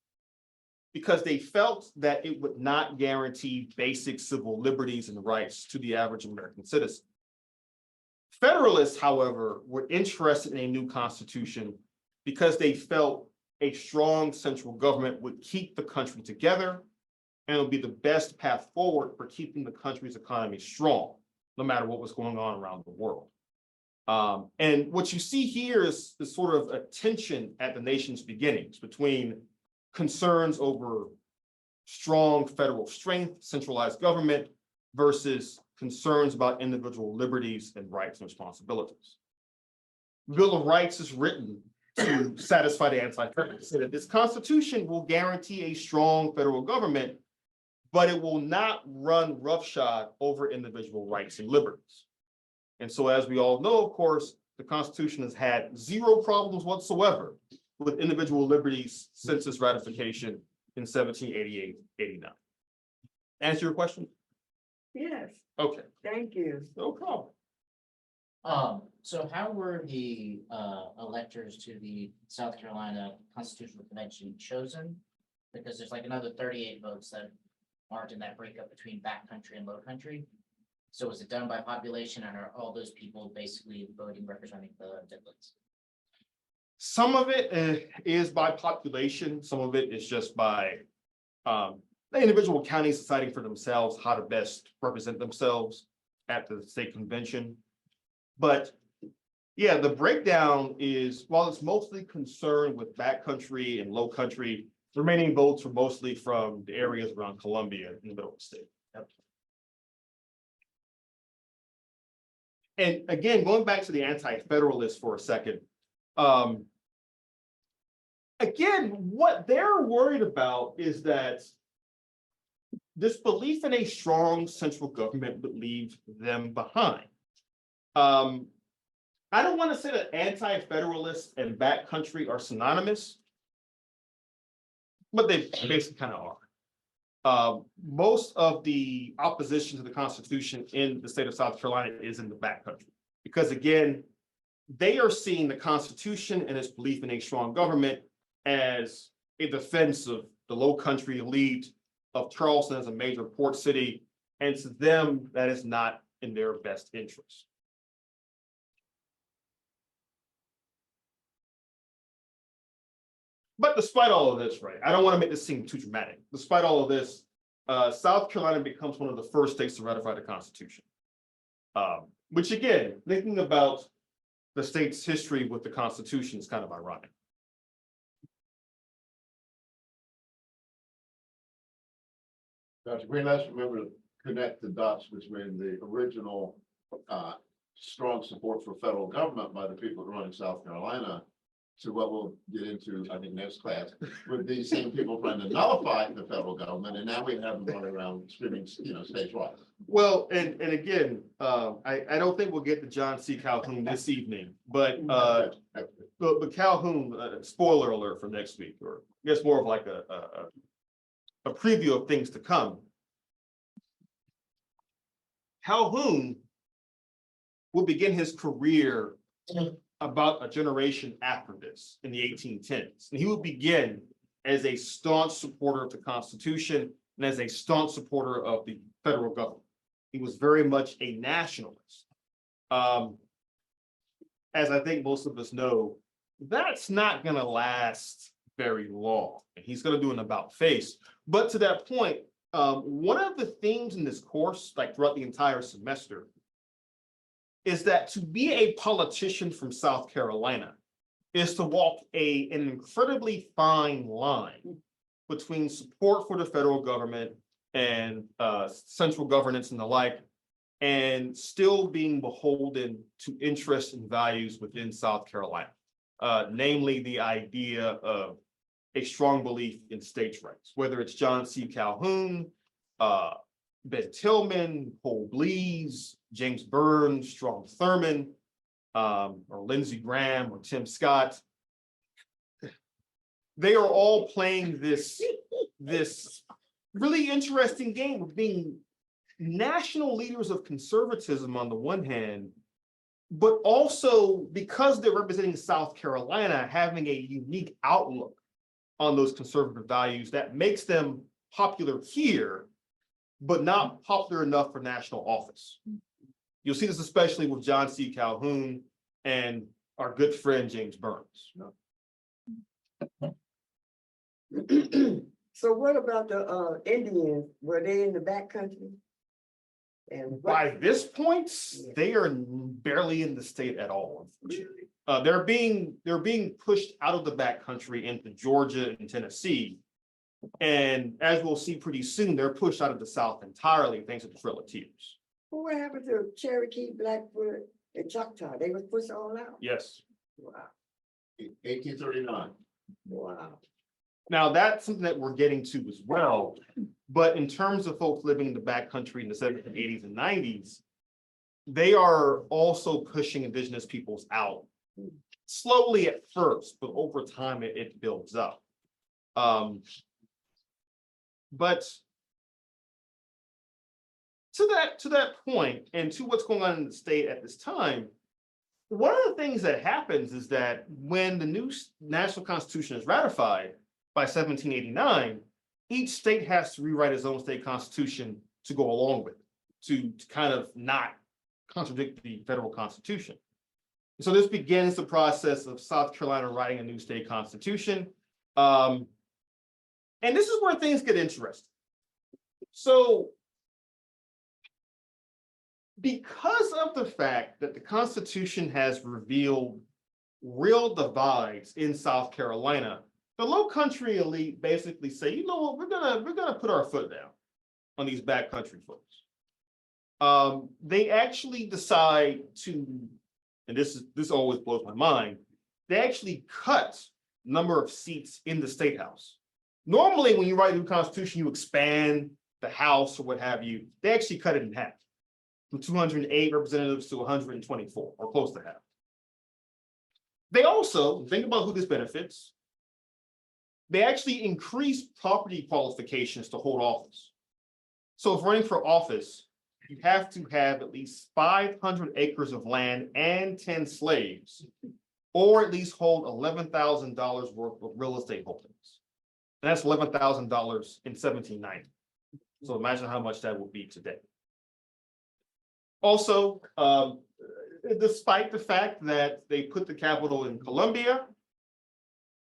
Speaker 1: because they felt that it would not guarantee basic civil liberties and rights to the average American citizen. Federalists, however, were interested in a new constitution because they felt a strong central government would keep the country together and would be the best path forward for keeping the country's economy strong, no matter what was going on around the world. And what you see here is sort of a tension at the nation's beginnings between concerns over strong federal strength, centralized government, versus concerns about individual liberties and rights and responsibilities. The Bill of Rights is written to satisfy the Anti-Federalists, so that this Constitution will guarantee a strong federal government, but it will not run roughshod over individual rights and liberties. And so, as we all know, of course, the Constitution has had zero problems whatsoever with individual liberties since its ratification in 1788-89. Answer your question?
Speaker 4: Yes,
Speaker 1: Okay,
Speaker 4: thank you.
Speaker 1: no problem.
Speaker 6: So how were the electors to the South Carolina Constitutional Convention chosen? Because there's like another 38 votes that aren't in that breakup between backcountry and low country. So was it done by population, and are all those people basically voting representing the difference?
Speaker 1: Some of it is by population, some of it is just by the individual counties deciding for themselves how to best represent themselves at the state convention. But yeah, the breakdown is, while it's mostly concerned with backcountry and low country, the remaining votes were mostly from the areas around Columbia in the middle of the state.
Speaker 6: Yep.
Speaker 1: And again, going back to the Anti-Federalists for a second, again, what they're worried about is that this belief in a strong central government would leave them behind. I don't want to say that anti-federalists and backcountry are synonymous, but they basically kind of are. Most of the opposition to the Constitution in the state of South Carolina is in the backcountry, because again, they are seeing the Constitution and its belief in a strong government as a defense of the low country elite of Charleston as a major port city, and to them, that is not in their best interest. But despite all of this, right, I don't want to make this seem too dramatic. Despite all of this, South Carolina becomes one of the first states to ratify the Constitution. Which again, thinking about the state's history with the Constitution is kind of ironic.
Speaker 2: Dr. Greene, let's remember to connect the dots between the original strong support for federal government by the people running South Carolina to what we'll get into, I think, next class, with these same people trying to nullify the federal government, and now we have them running around screaming, states' rights.
Speaker 1: Well, and again, I don't think we'll get to John C. Calhoun this evening, but Calhoun, spoiler alert for next week, or I guess more of like a preview of things to come. Calhoun will begin his career about a generation after this in the 1810s. And he would begin as a staunch supporter of the Constitution and as a staunch supporter of the federal government. He was very much a nationalist. As I think most of us know, that's not going to last very long. And he's going to do an about face. But to that point, one of the themes in this course, like throughout the entire semester, is that to be a politician from South Carolina is to walk an incredibly fine line between support for the federal government and central governance and the like, and still being beholden to interests and values within South Carolina, namely the idea of a strong belief in states' rights, whether it's John C. Calhoun, Ben Tillman, Cole Blees, James Burns, Strom Thurmond, or Lindsey Graham or Tim Scott. They are all playing this really interesting game of being national leaders of conservatism on the one hand, but also because they're representing South Carolina, having a unique outlook on those conservative values that makes them popular here, but not popular enough for national office. You'll see this especially with John C. Calhoun and our good friend, James Burns.
Speaker 4: So what about the Indians? Were they in the backcountry? And
Speaker 1: By this point, they are barely in the state at all, unfortunately. They're being pushed out of the backcountry into Georgia and Tennessee. And as we'll see pretty soon, they're pushed out of the South entirely thanks to the Trail of Tears.
Speaker 4: Well, what happened to Cherokee, Blackfoot, and Choctaw? They were pushed all out.
Speaker 1: Yes.
Speaker 4: Wow.
Speaker 2: 1839.
Speaker 4: Wow.
Speaker 1: Now, that's something that we're getting to as well. But in terms of folks living in the backcountry in the 70s, 80s, and 90s, they are also pushing indigenous peoples out. Slowly at first, but over time it builds up. But to that point, and to what's going on in the state at this time, one of the things that happens is that when the new national constitution is ratified by 1789, each state has to rewrite its own state constitution to go along with it, to kind of not contradict the federal constitution. So this begins the process of South Carolina writing a new state constitution. And this is where things get interesting. So because of the fact that the Constitution has revealed real divides in South Carolina, the low country elite basically say, you know what, we're gonna put our foot down on these backcountry folks. They actually decide to, and this always blows my mind, they actually cut number of seats in the state house. Normally, when you write a new constitution, you expand the house or what have you. They actually cut it in half, from 208 representatives to 124, or close to half. They also, think about who this benefits. They actually increase property qualifications to hold office. So if running for office, you have to have at least 500 acres of land and 10 slaves, or at least hold $11,000 worth of real estate holdings. And that's $11,000 in 1790. So imagine how much that would be today. Also, despite the fact that they put the capital in Columbia,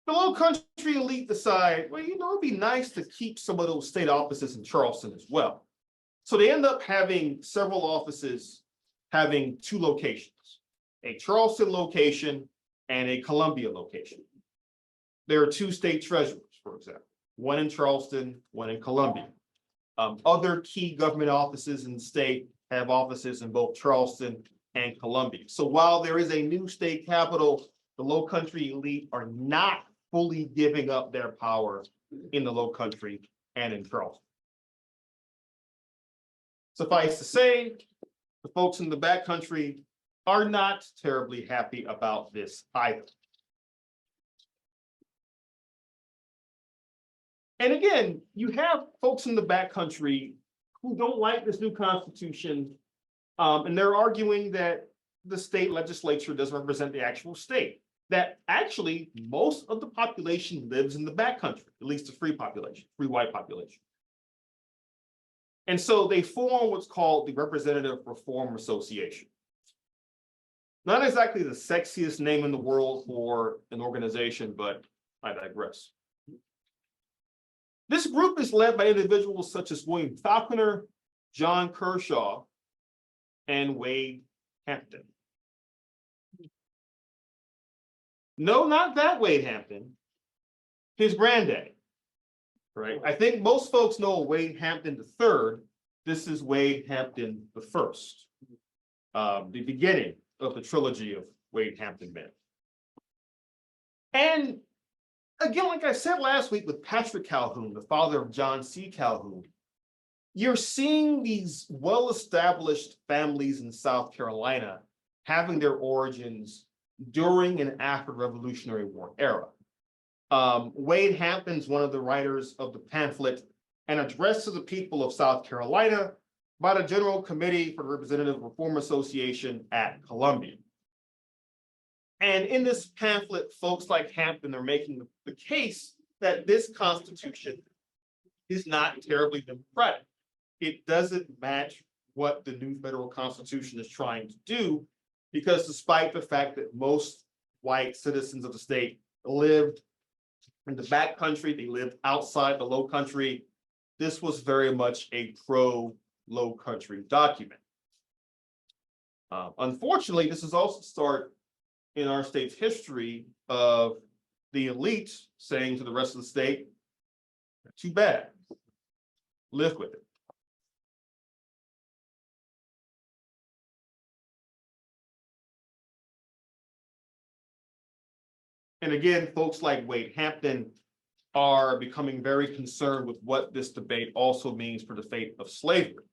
Speaker 1: the Low Country elite decide, well, you know, it'd be nice to keep some of those state offices in Charleston as well. So they end up having several offices having two locations, a Charleston location and a Columbia location. There are two state treasurers, for example, one in Charleston, one in Columbia. Other key government offices in the state have offices in both Charleston and Columbia. So while there is a new state capital, the Low Country elite are not fully giving up their power in the Low Country and in Charleston. Suffice to say, the folks in the backcountry are not terribly happy about this either. And again, you have folks in the backcountry who don't like this new constitution, and they're arguing that the state legislature doesn't represent the actual state. That actually most of the population lives in the backcountry, at least the free population, free white population. And so they form what's called the Representative Reform Association. Not exactly the sexiest name in the world for an organization, but I digress. This group is led by individuals such as William Falconer, John Kershaw, and Wade Hampton. No, not that Wade Hampton, his granddaddy, right? I think most folks know Wade Hampton III. This is Wade Hampton I, the beginning of the trilogy of Wade Hampton men. And again, like I said last week with Patrick Calhoun, the father of John C. Calhoun, you're seeing these well-established families in South Carolina having their origins during and after the Revolutionary War era. Wade Hampton's one of the writers of the pamphlet, An Address to the People of South Carolina, by the General Committee for the Representative Reform Association at Columbia. And in this pamphlet, folks like Hampton are making the case that this Constitution is not terribly democratic. It doesn't match what the new federal Constitution is trying to do, because despite the fact that most white citizens of the state lived in the backcountry, they lived outside the Low Country, this was very much a pro-Low Country document. Unfortunately, this is also the start in our state's history of the elite saying to the rest of the state, too bad, live with it. And again, folks like Wade Hampton are becoming very concerned with what this debate also means for the fate of slavery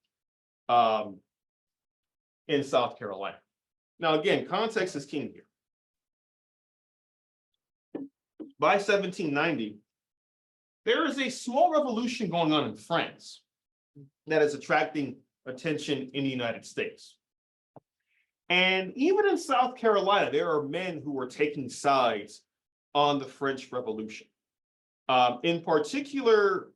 Speaker 1: in South Carolina. Now, again, context is king here. By 1790, there is a small revolution going on in France that is attracting attention in the United States. And even in South Carolina, there are men who are taking sides on the French Revolution. In particular,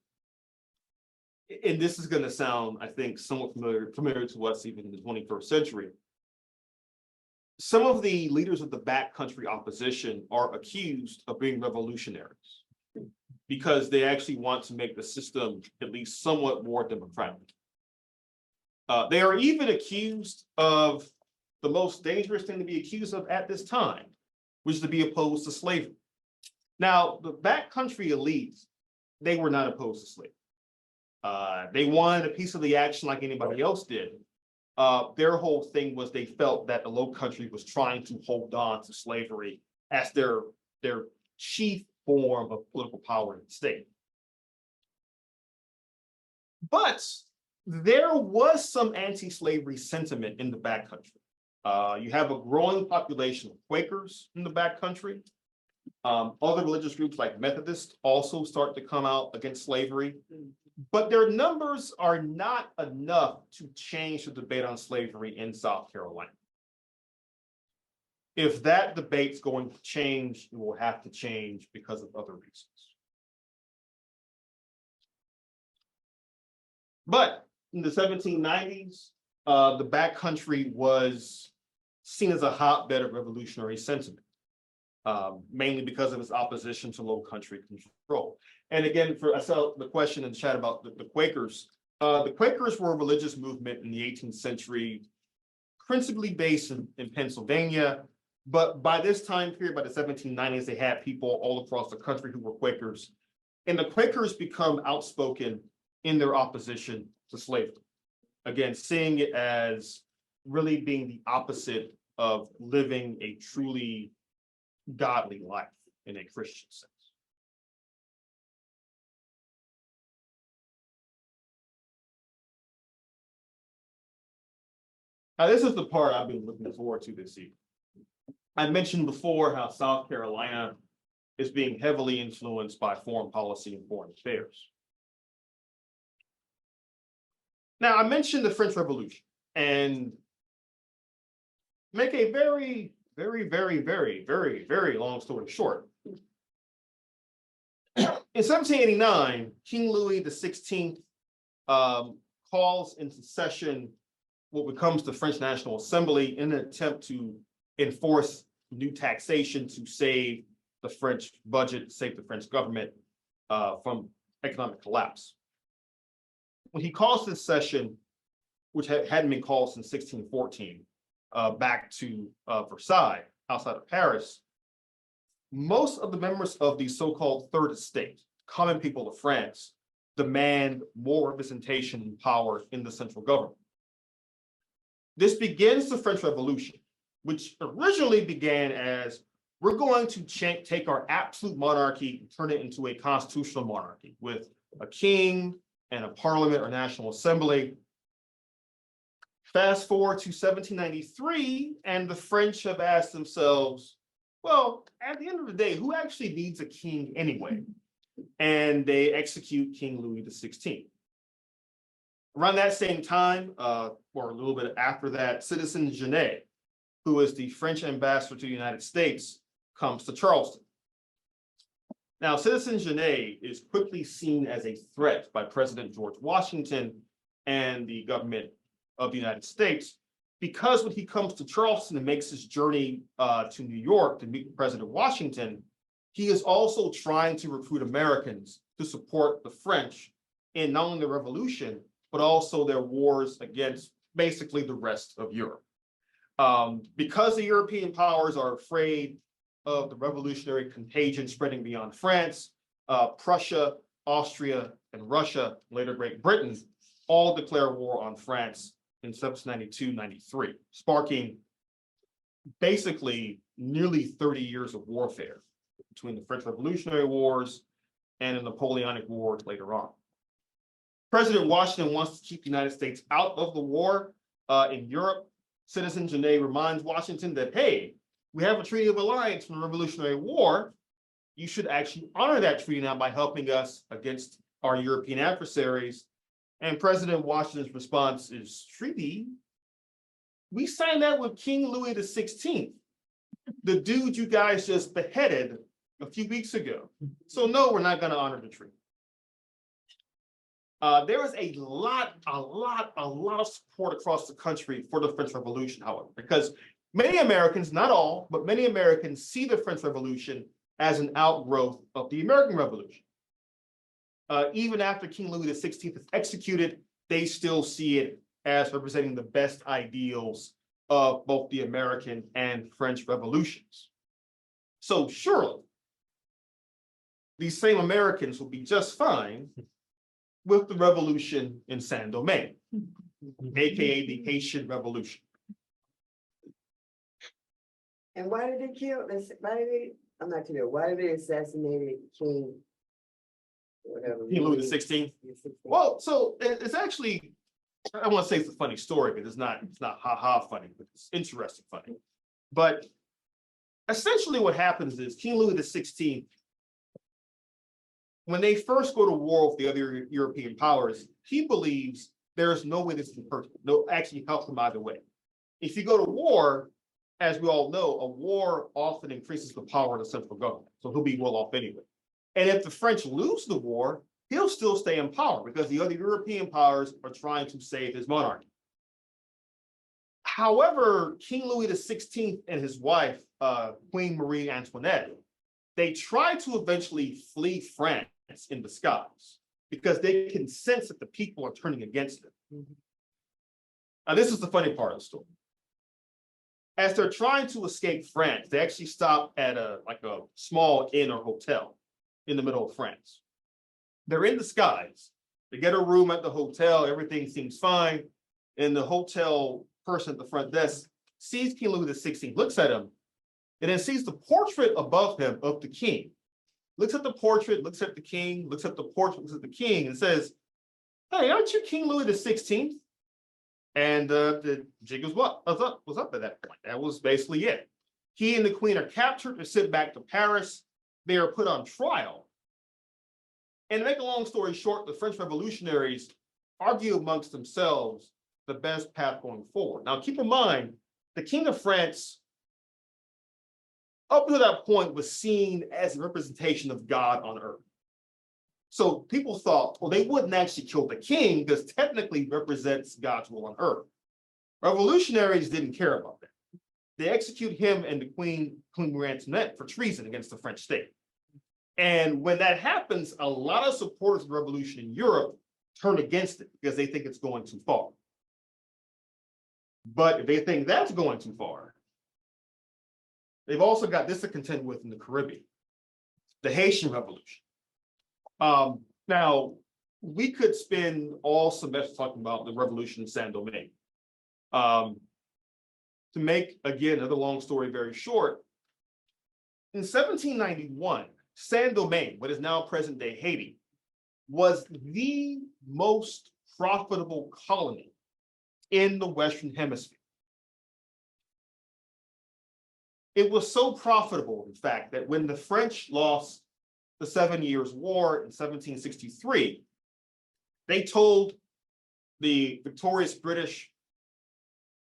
Speaker 1: and this is going to sound, I think, somewhat familiar to us even in the 21st century, some of the leaders of the backcountry opposition are accused of being revolutionaries because they actually want to make the system at least somewhat more democratic. They are even accused of the most dangerous thing to be accused of at this time, which is to be opposed to slavery. Now, the backcountry elites, they were not opposed to slavery. They wanted a piece of the action like anybody else did. Their whole thing was they felt that the Low Country was trying to hold on to slavery as their chief form of political power in the state. But there was some anti-slavery sentiment in the backcountry. You have a growing population of Quakers in the backcountry. Other religious groups like Methodists also start to come out against slavery, but their numbers are not enough to change the debate on slavery in South Carolina. If that debate's going to change, it will have to change because of other reasons. But in the 1790s, the backcountry was seen as a hotbed of revolutionary sentiment, mainly because of its opposition to low country control. And again, I saw the question in the chat about the Quakers. The Quakers were a religious movement in the 18th century, principally based in Pennsylvania. But by this time period, by the 1790s, they had people all across the country who were Quakers. And the Quakers become outspoken in their opposition to slavery. Again, seeing it as really being the opposite of living a truly godly life in a Christian sense. Now, this is the part I've been looking forward to this evening. I mentioned before how South Carolina is being heavily influenced by foreign policy and foreign affairs. Now, I mentioned the French Revolution, and make a very, very, very, very, very, very long story short. In 1789, King Louis XVI calls into session what becomes the French National Assembly in an attempt to enforce new taxation to save the French budget, save the French government from economic collapse. When he calls this session, which hadn't been called since 1614, back to Versailles, outside of Paris, most of the members of the so-called Third Estate, common people of France, demand more representation and power in the central government. This begins the French Revolution, which originally began as we're going to take our absolute monarchy and turn it into a constitutional monarchy with a king and a parliament or national assembly. Fast forward to 1793, and the French have asked themselves, well, at the end of the day, who actually needs a king anyway? And they execute King Louis XVI. Around that same time, or a little bit after that, Citizen Genet, who is the French ambassador to the United States, comes to Charleston. Now, Citizen Genet is quickly seen as a threat by President George Washington and the government of the United States, because when he comes to Charleston and makes his journey to New York to meet President Washington, he is also trying to recruit Americans to support the French in not only the revolution, but also their wars against basically the rest of Europe. Because the European powers are afraid of the revolutionary contagion spreading beyond France, Prussia, Austria, and Russia, later Great Britain, all declare war on France in 1792-93, sparking basically nearly 30 years of warfare between the French Revolutionary Wars and the Napoleonic Wars later on. President Washington wants to keep the United States out of the war in Europe. Citizen Genet reminds Washington that, hey, we have a treaty of alliance from the Revolutionary War. You should actually honor that treaty now by helping us against our European adversaries. And President Washington's response is, treaty? We signed that with King Louis XVI, the dude you guys just beheaded a few weeks ago. So no, we're not going to honor the treaty. There is a lot of support across the country for the French Revolution, however, because many Americans, not all, but many Americans see the French Revolution as an outgrowth of the American Revolution. Even after King Louis XVI is executed, they still see it as representing the best ideals of both the American and French revolutions. So surely, these same Americans will be just fine with the revolution in Saint-Domingue, aka the Haitian Revolution.
Speaker 4: And why did they kill, I'm not clear, why did they assassinate King? Whatever.
Speaker 1: King Louis XVI. Well, so it's actually I don't want to say it's a funny story, because it's not ha-ha funny, but it's interesting funny. But essentially what happens is King Louis XVI, when they first go to war with the other European powers, he believes there's no way this can hurt him, no, actually help him either way. If you go to war, as we all know, a war often increases the power of the central government, so he'll be well off anyway. And if the French lose the war, he'll still stay in power because the other European powers are trying to save his monarchy. However, King Louis XVI and his wife, Queen Marie Antoinette, they try to eventually flee France in disguise because they can sense that the people are turning against them. Now, this is the funny part of the story. As they're trying to escape France, they actually stop at a small inn or hotel in the middle of France. They're in disguise. They get a room at the hotel, everything seems fine, and the hotel person at the front desk sees King Louis XVI, looks at him, and then sees the portrait above him of the king. Looks at the portrait, looks at the king, looks at the portrait, looks at the king, and says, "Hey, aren't you King Louis XVI?" And the jig was was up at that point. That was basically it. He and the queen are captured and sent back to Paris. They are put on trial. And to make a long story short, the French revolutionaries argue amongst themselves the best path going forward. Now, keep in mind, the King of France, up to that point, was seen as a representation of God on earth. So people thought, well, they wouldn't actually kill the king because technically represents God's will on earth. Revolutionaries didn't care about that. They execute him and the Queen Marie Antoinette for treason against the French state. And when that happens, a lot of supporters of the revolution in Europe turn against it because they think it's going too far. But if they think that's going too far, they've also got this to contend with in the Caribbean, the Haitian Revolution. Now, we could spend all semester talking about the revolution in Saint-Domingue. To make, again, another long story very short, in 1791, Saint-Domingue, what is now present-day Haiti, was the most profitable colony in the Western Hemisphere. It was so profitable, in fact, that when the French lost the 7 Years' War in 1763, they told the victorious British,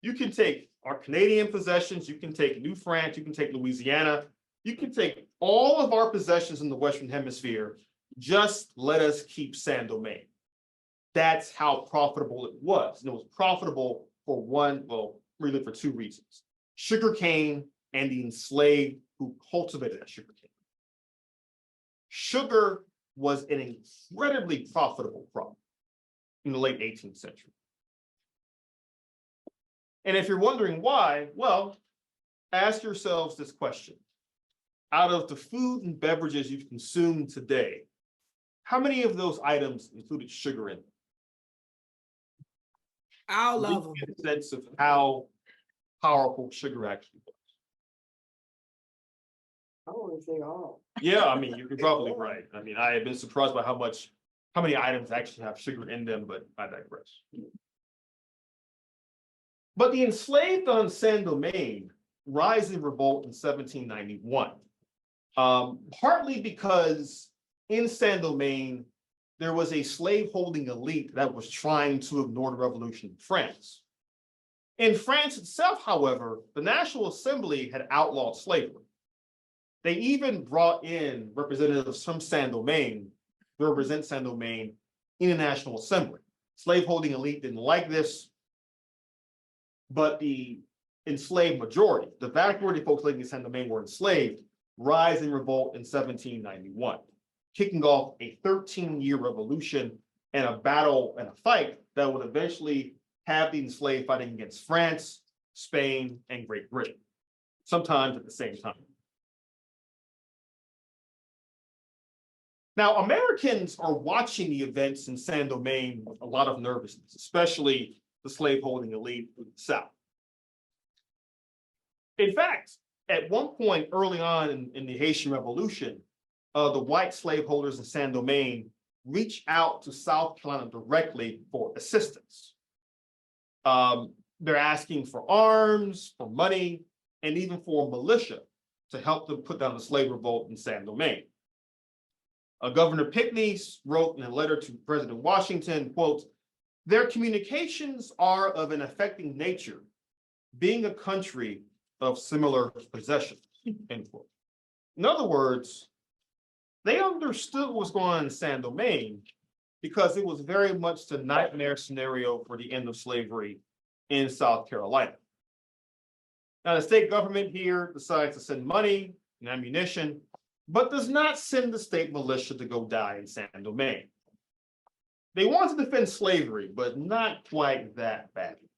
Speaker 1: you can take our Canadian possessions, you can take New France, you can take Louisiana, you can take all of our possessions in the Western Hemisphere, just let us keep Saint-Domingue. That's how profitable it was. And it was profitable for really for two reasons: sugarcane and the enslaved who cultivated that sugarcane. Sugar was an incredibly profitable crop in the late 18th century. And if you're wondering why, well, ask yourselves this question. Out of the food and beverages you've consumed today, how many of those items included sugar in them?
Speaker 7: All of them.
Speaker 1: Get a sense of how powerful sugar actually was.
Speaker 4: I want to say all.
Speaker 1: Yeah, I mean, you're probably right. I mean, I have been surprised by how many items actually have sugar in them, but I digress. But the enslaved on Saint-Domingue rise in revolt in 1791, partly because in Saint-Domingue, there was a slaveholding elite that was trying to ignore the revolution in France. In France itself, however, the National Assembly had outlawed slavery. They even brought in representatives from Saint-Domingue to represent Saint-Domingue in the National Assembly. Slaveholding elite didn't like this, but the enslaved majority, the vast majority of folks living in Saint-Domingue were enslaved, rise in revolt in 1791, kicking off a 13-year revolution and a battle and a fight that would eventually have the enslaved fighting against France, Spain, and Great Britain, sometimes at the same time. Now, Americans are watching the events in Saint-Domingue with a lot of nervousness, especially the slaveholding elite in the South. In fact, at one point early on in the Haitian Revolution, the white slaveholders in Saint-Domingue reached out to South Carolina directly for assistance. They're asking for arms, for money, and even for militia to help them put down the slave revolt in San Domingue. Governor Pinckney wrote in a letter to President Washington, quote, "Their communications are of an affecting nature, being a country of similar possessions," end quote. In other words, they understood what was going on in San Domingue because it was very much the nightmare scenario for the end of slavery in South Carolina. Now, the state government here decides to send money and ammunition, but does not send the state militia to go die in San Domingue. They want to defend slavery, but not quite that badly.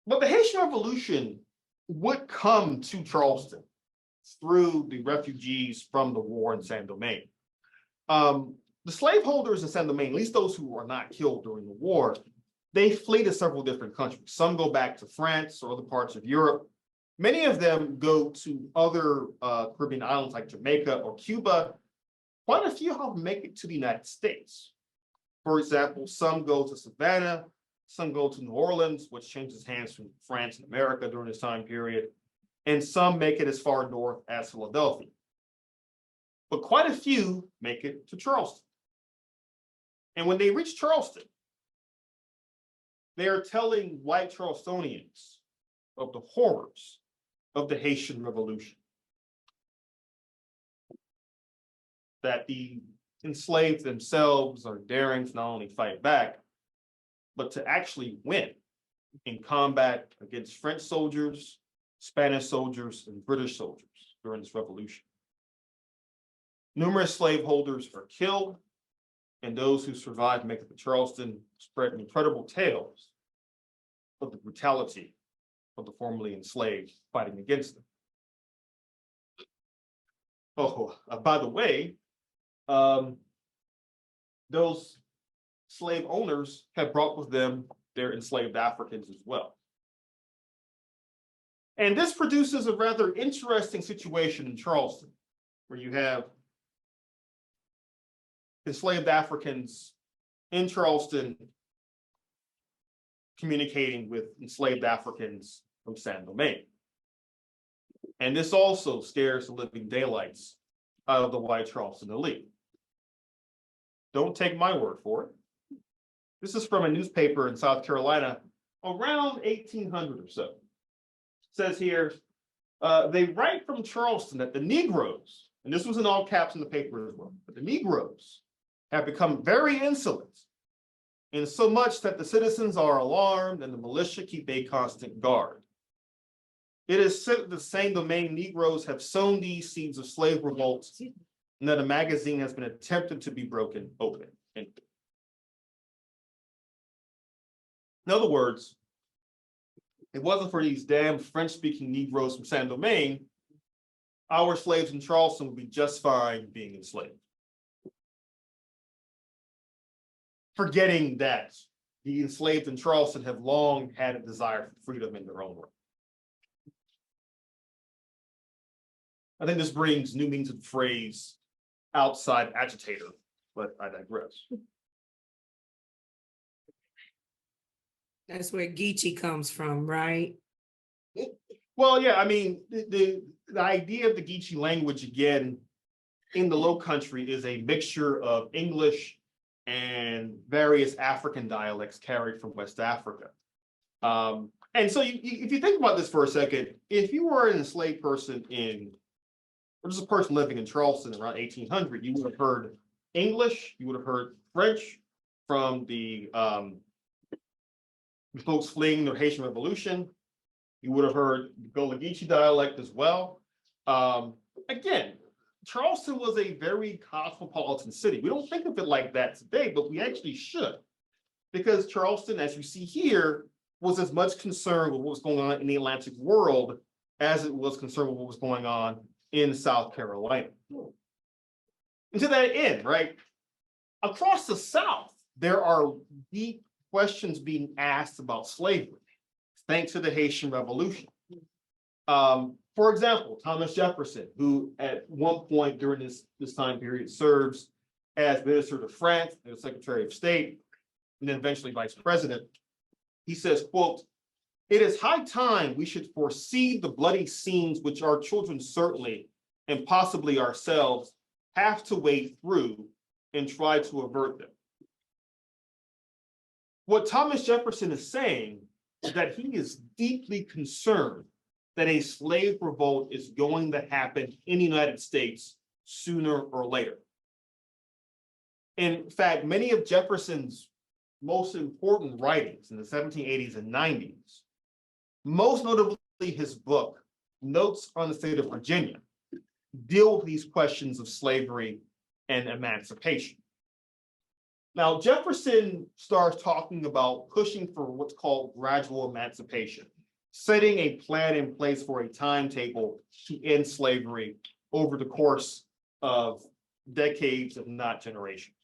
Speaker 1: But the Haitian Revolution would come to Charleston through the refugees from the war in San Domingue. The slaveholders in San Domingue, at least those who were not killed during the war, they flee to several different countries. Some go back to France or other parts of Europe. Many of them go to other Caribbean islands like Jamaica or Cuba. Quite a few of them make it to the United States. For example, some go to Savannah, some go to New Orleans, which changes hands from France and America during this time period, and some make it as far north as Philadelphia. But quite a few make it to Charleston. And when they reach Charleston, they are telling white Charlestonians of the horrors of the Haitian Revolution. That the enslaved themselves are daring to not only fight back, but to actually win in combat against French soldiers, Spanish soldiers, and British soldiers during this revolution. Numerous slaveholders are killed, and those who survive make it to Charleston spread incredible tales of the brutality of the formerly enslaved fighting against them. Oh, by the way, those slave owners have brought with them their enslaved Africans as well. And this produces a rather interesting situation in Charleston, where you have enslaved Africans in Charleston communicating with enslaved Africans from San Domingue. And this also scares the living daylights out of the white Charleston elite. Don't take my word for it. This is from a newspaper in South Carolina around 1800 or so. It says here, they write from Charleston that the Negroes, and this was in all caps in the paper as well, but the Negroes have become very insolent, in so much that the citizens are alarmed and the militia keep a constant guard. It is said that the San Domingue Negroes have sown these seeds of slave revolts, and that a magazine has been attempted to be broken open. In other words, it wasn't for these damn French-speaking Negroes from San Domingue, our slaves in Charleston would be just fine being enslaved. Forgetting that the enslaved in Charleston have long had a desire for freedom in their own right. I think this brings new meaning to the phrase outside agitator, but I digress.
Speaker 7: That's where Geechee comes from, right?
Speaker 1: Well, yeah, I mean, the idea of the Geechee language, again, in the Low Country is a mixture of English and various African dialects carried from West Africa. And so if you think about this for a second, if you were an enslaved person or just a person living in Charleston around 1800, you would have heard English, you would have heard French from the folks fleeing the Haitian Revolution. You would have heard the Gullah Geechee dialect as well. Again, Charleston was a very cosmopolitan city. We don't think of it like that today, but we actually should. Because Charleston, as you see here, was as much concerned with what was going on in the Atlantic world as it was concerned with what was going on in South Carolina. And to that end, right, across the South, there are deep questions being asked about slavery, thanks to the Haitian Revolution. For example, Thomas Jefferson, who at one point during this time period serves as minister to France and Secretary of State, and then eventually vice president, he says, quote, "It is high time we should foresee the bloody scenes which our children certainly, and possibly ourselves, have to wade through and try to avert them." What Thomas Jefferson is saying is that he is deeply concerned that a slave revolt is going to happen in the United States sooner or later. In fact, many of Jefferson's most important writings in the 1780s and 90s, most notably his book, Notes on the State of Virginia, deal with these questions of slavery and emancipation. Now, Jefferson starts talking about pushing for what's called gradual emancipation, setting a plan in place for a timetable to end slavery over the course of decades, if not generations.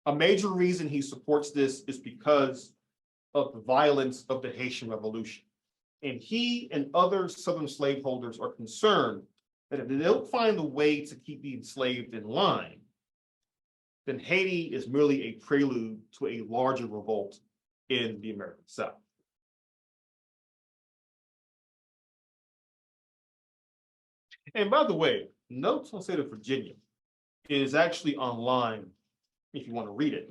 Speaker 1: A major reason he supports this is because of the violence of the Haitian Revolution. And he and other Southern slaveholders are concerned that if they don't find a way to keep the enslaved in line, then Haiti is merely a prelude to a larger revolt in the American South. And by the way, Notes on the State of Virginia is actually online if you want to read it.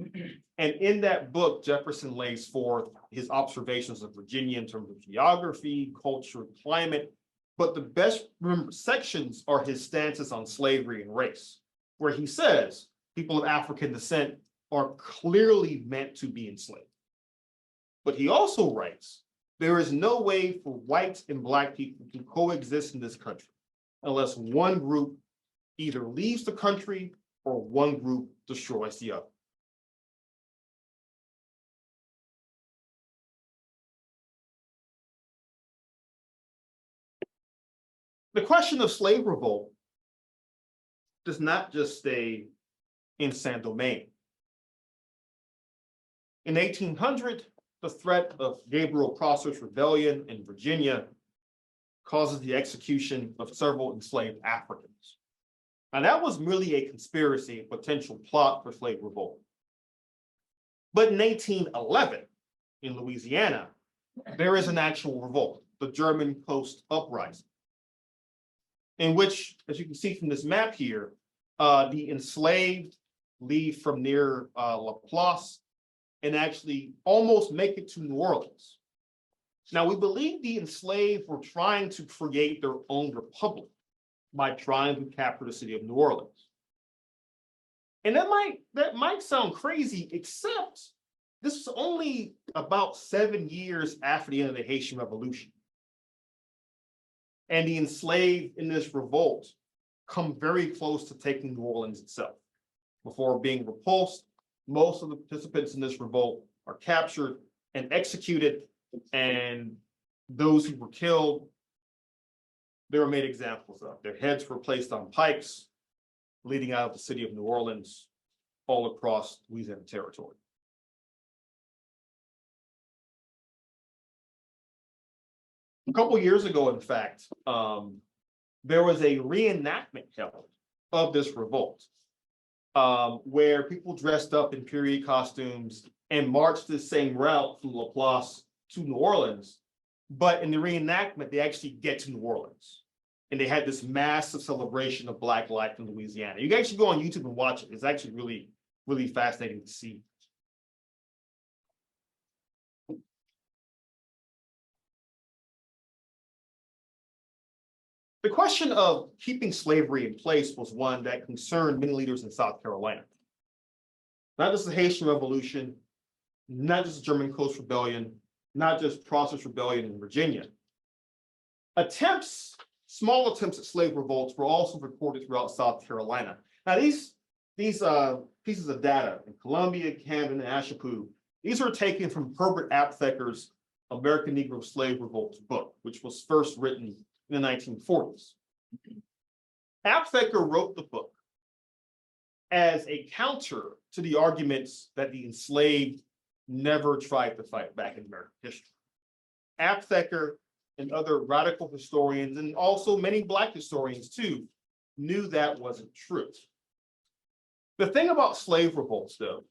Speaker 1: And in that book, Jefferson lays forth his observations of Virginia in terms of geography, culture, climate. But the best remembered sections are his stances on slavery and race, where he says people of African descent are clearly meant to be enslaved. But he also writes, there is no way for whites and Black people to coexist in this country unless one group either leaves the country or one group destroys the other. The question of slave revolt does not just stay in Saint-Domingue. In 1800, the threat of Gabriel Prosper's rebellion in Virginia causes the execution of several enslaved Africans. And that was merely a conspiracy, a potential plot for slave revolt. But in 1811, in Louisiana, there is an actual revolt, the German Coast Uprising, in which, as you can see from this map here, the enslaved leave from near La Place and actually almost make it to New Orleans. Now, we believe the enslaved were trying to create their own republic by trying to capture the city of New Orleans. And that might sound crazy, except this was only about 7 years after the end of the Haitian Revolution. And the enslaved in this revolt come very close to taking New Orleans itself. Before being repulsed, most of the participants in this revolt are captured and executed, and those who were killed, they were made examples of. Their heads were placed on pikes leading out of the city of New Orleans all across Louisiana territory. A couple years ago, in fact, there was a reenactment held of this revolt, where people dressed up in period costumes and marched the same route from La Place to New Orleans. But in the reenactment, they actually get to New Orleans. And they had this massive celebration of Black life in Louisiana. You can actually go on YouTube and watch it. It's actually really, really fascinating to see. The question of keeping slavery in place was one that concerned many leaders in South Carolina. Not just the Haitian Revolution, not just the German Coast Rebellion, not just Prosper's Rebellion in Virginia. Small attempts at slave revolts were also recorded throughout South Carolina. Now, these pieces of data in Columbia, Camden, and Ashepoo, these are taken from Herbert Apthecker's American Negro Slave Revolts book, which was first written in the 1940s. Aptheker wrote the book as a counter to the arguments that the enslaved never tried to fight back in American history. Aptheker and other radical historians, and also many Black historians too, knew that wasn't true. The thing about slave revolts, though,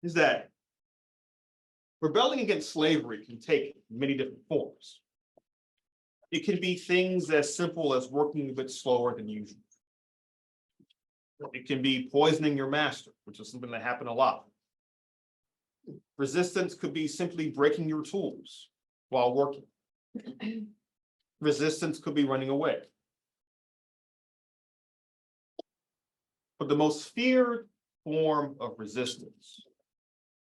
Speaker 1: is that rebelling against slavery can take many different forms. It can be things as simple as working a bit slower than usual. It can be poisoning your master, which is something that happened a lot. Resistance could be simply breaking your tools while working. Resistance could be running away. But the most feared form of resistance,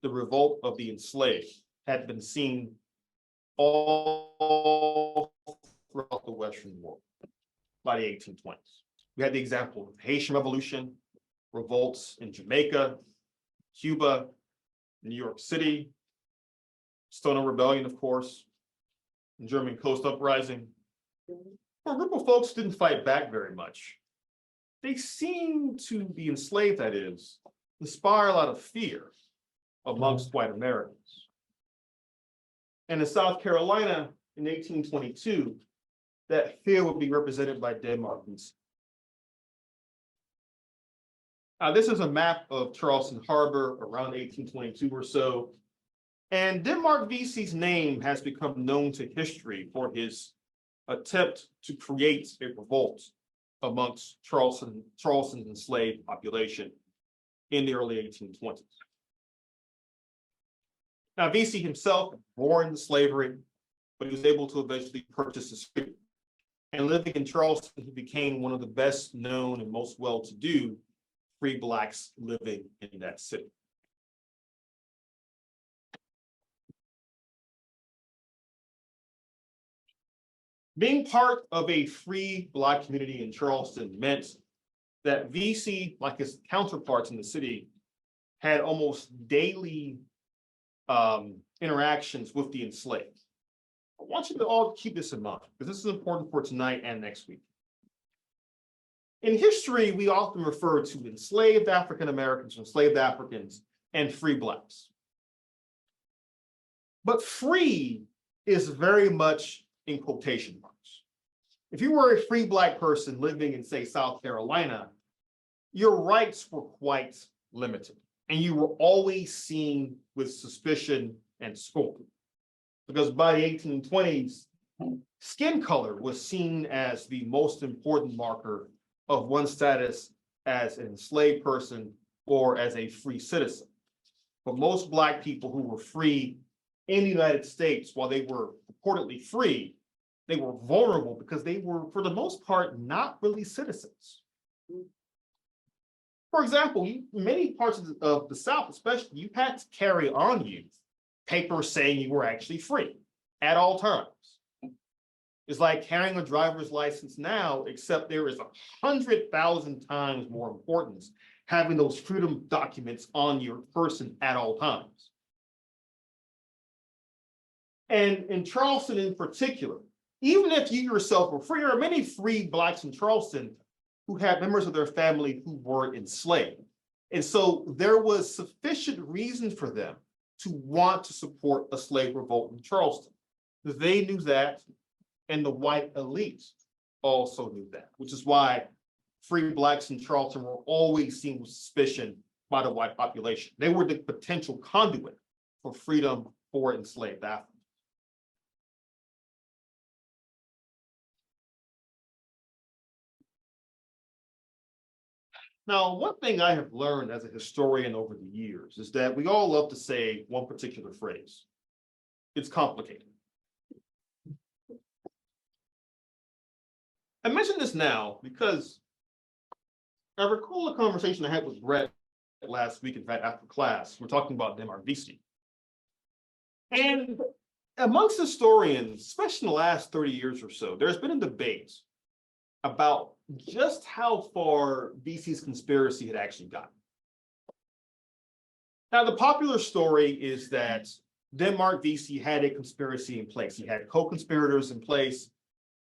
Speaker 1: the revolt of the enslaved, had been seen all throughout the Western world by the 1820s. We had the example of the Haitian Revolution, revolts in Jamaica, Cuba, New York City, Stoner Rebellion, of course, and German Coast Uprising. A group of folks didn't fight back very much. They seemed to be enslaved, that is, inspire a lot of fear amongst white Americans. And in South Carolina in 1822, that fear would be represented by Denmark. This is a map of Charleston Harbor around 1822 or so. And Denmark Vesey's name has become known to history for his attempt to create a revolt amongst Charleston's enslaved population in the early 1820s. Now, Vesey himself, born in slavery, but he was able to eventually purchase his freedom. And living in Charleston, he became one of the best known and most well-to-do free Blacks living in that city. Being part of a free Black community in Charleston meant that Vesey, like his counterparts in the city, had almost daily interactions with the enslaved. I want you to all keep this in mind, because this is important for tonight and next week. In history, we often refer to enslaved African Americans, enslaved Africans, and free Blacks. But free is very much in quotation marks. If you were a free Black person living in, say, South Carolina, your rights were quite limited, and you were always seen with suspicion and scorn. Because by the 1820s, skin color was seen as the most important marker of one's status as an enslaved person or as a free citizen. But most Black people who were free in the United States, while they were purportedly free, they were vulnerable because they were, for the most part, not really citizens. For example, many parts of the South, especially, you had to carry on you papers saying you were actually free at all times. It's like carrying a driver's license now, except there is 100,000 times more importance having those freedom documents on your person at all times. And in Charleston in particular, even if you yourself were free, there are many free Blacks in Charleston who had members of their family who were enslaved. And so there was sufficient reason for them to want to support a slave revolt in Charleston. They knew that, and the white elite also knew that, which is why free Blacks in Charleston were always seen with suspicion by the white population. They were the potential conduit for freedom for enslaved Africans. Now, one thing I have learned as a historian over the years is that we all love to say one particular phrase. It's complicated. I mention this now because I recall a conversation I had with Brett last week, in fact, after class. We're talking about Denmark Vesey. And amongst historians, especially in the last 30 years or so, there's been a debate about just how far Vesey's conspiracy had actually gotten. Now, the popular story is that Denmark Vesey had a conspiracy in place. He had co-conspirators in place.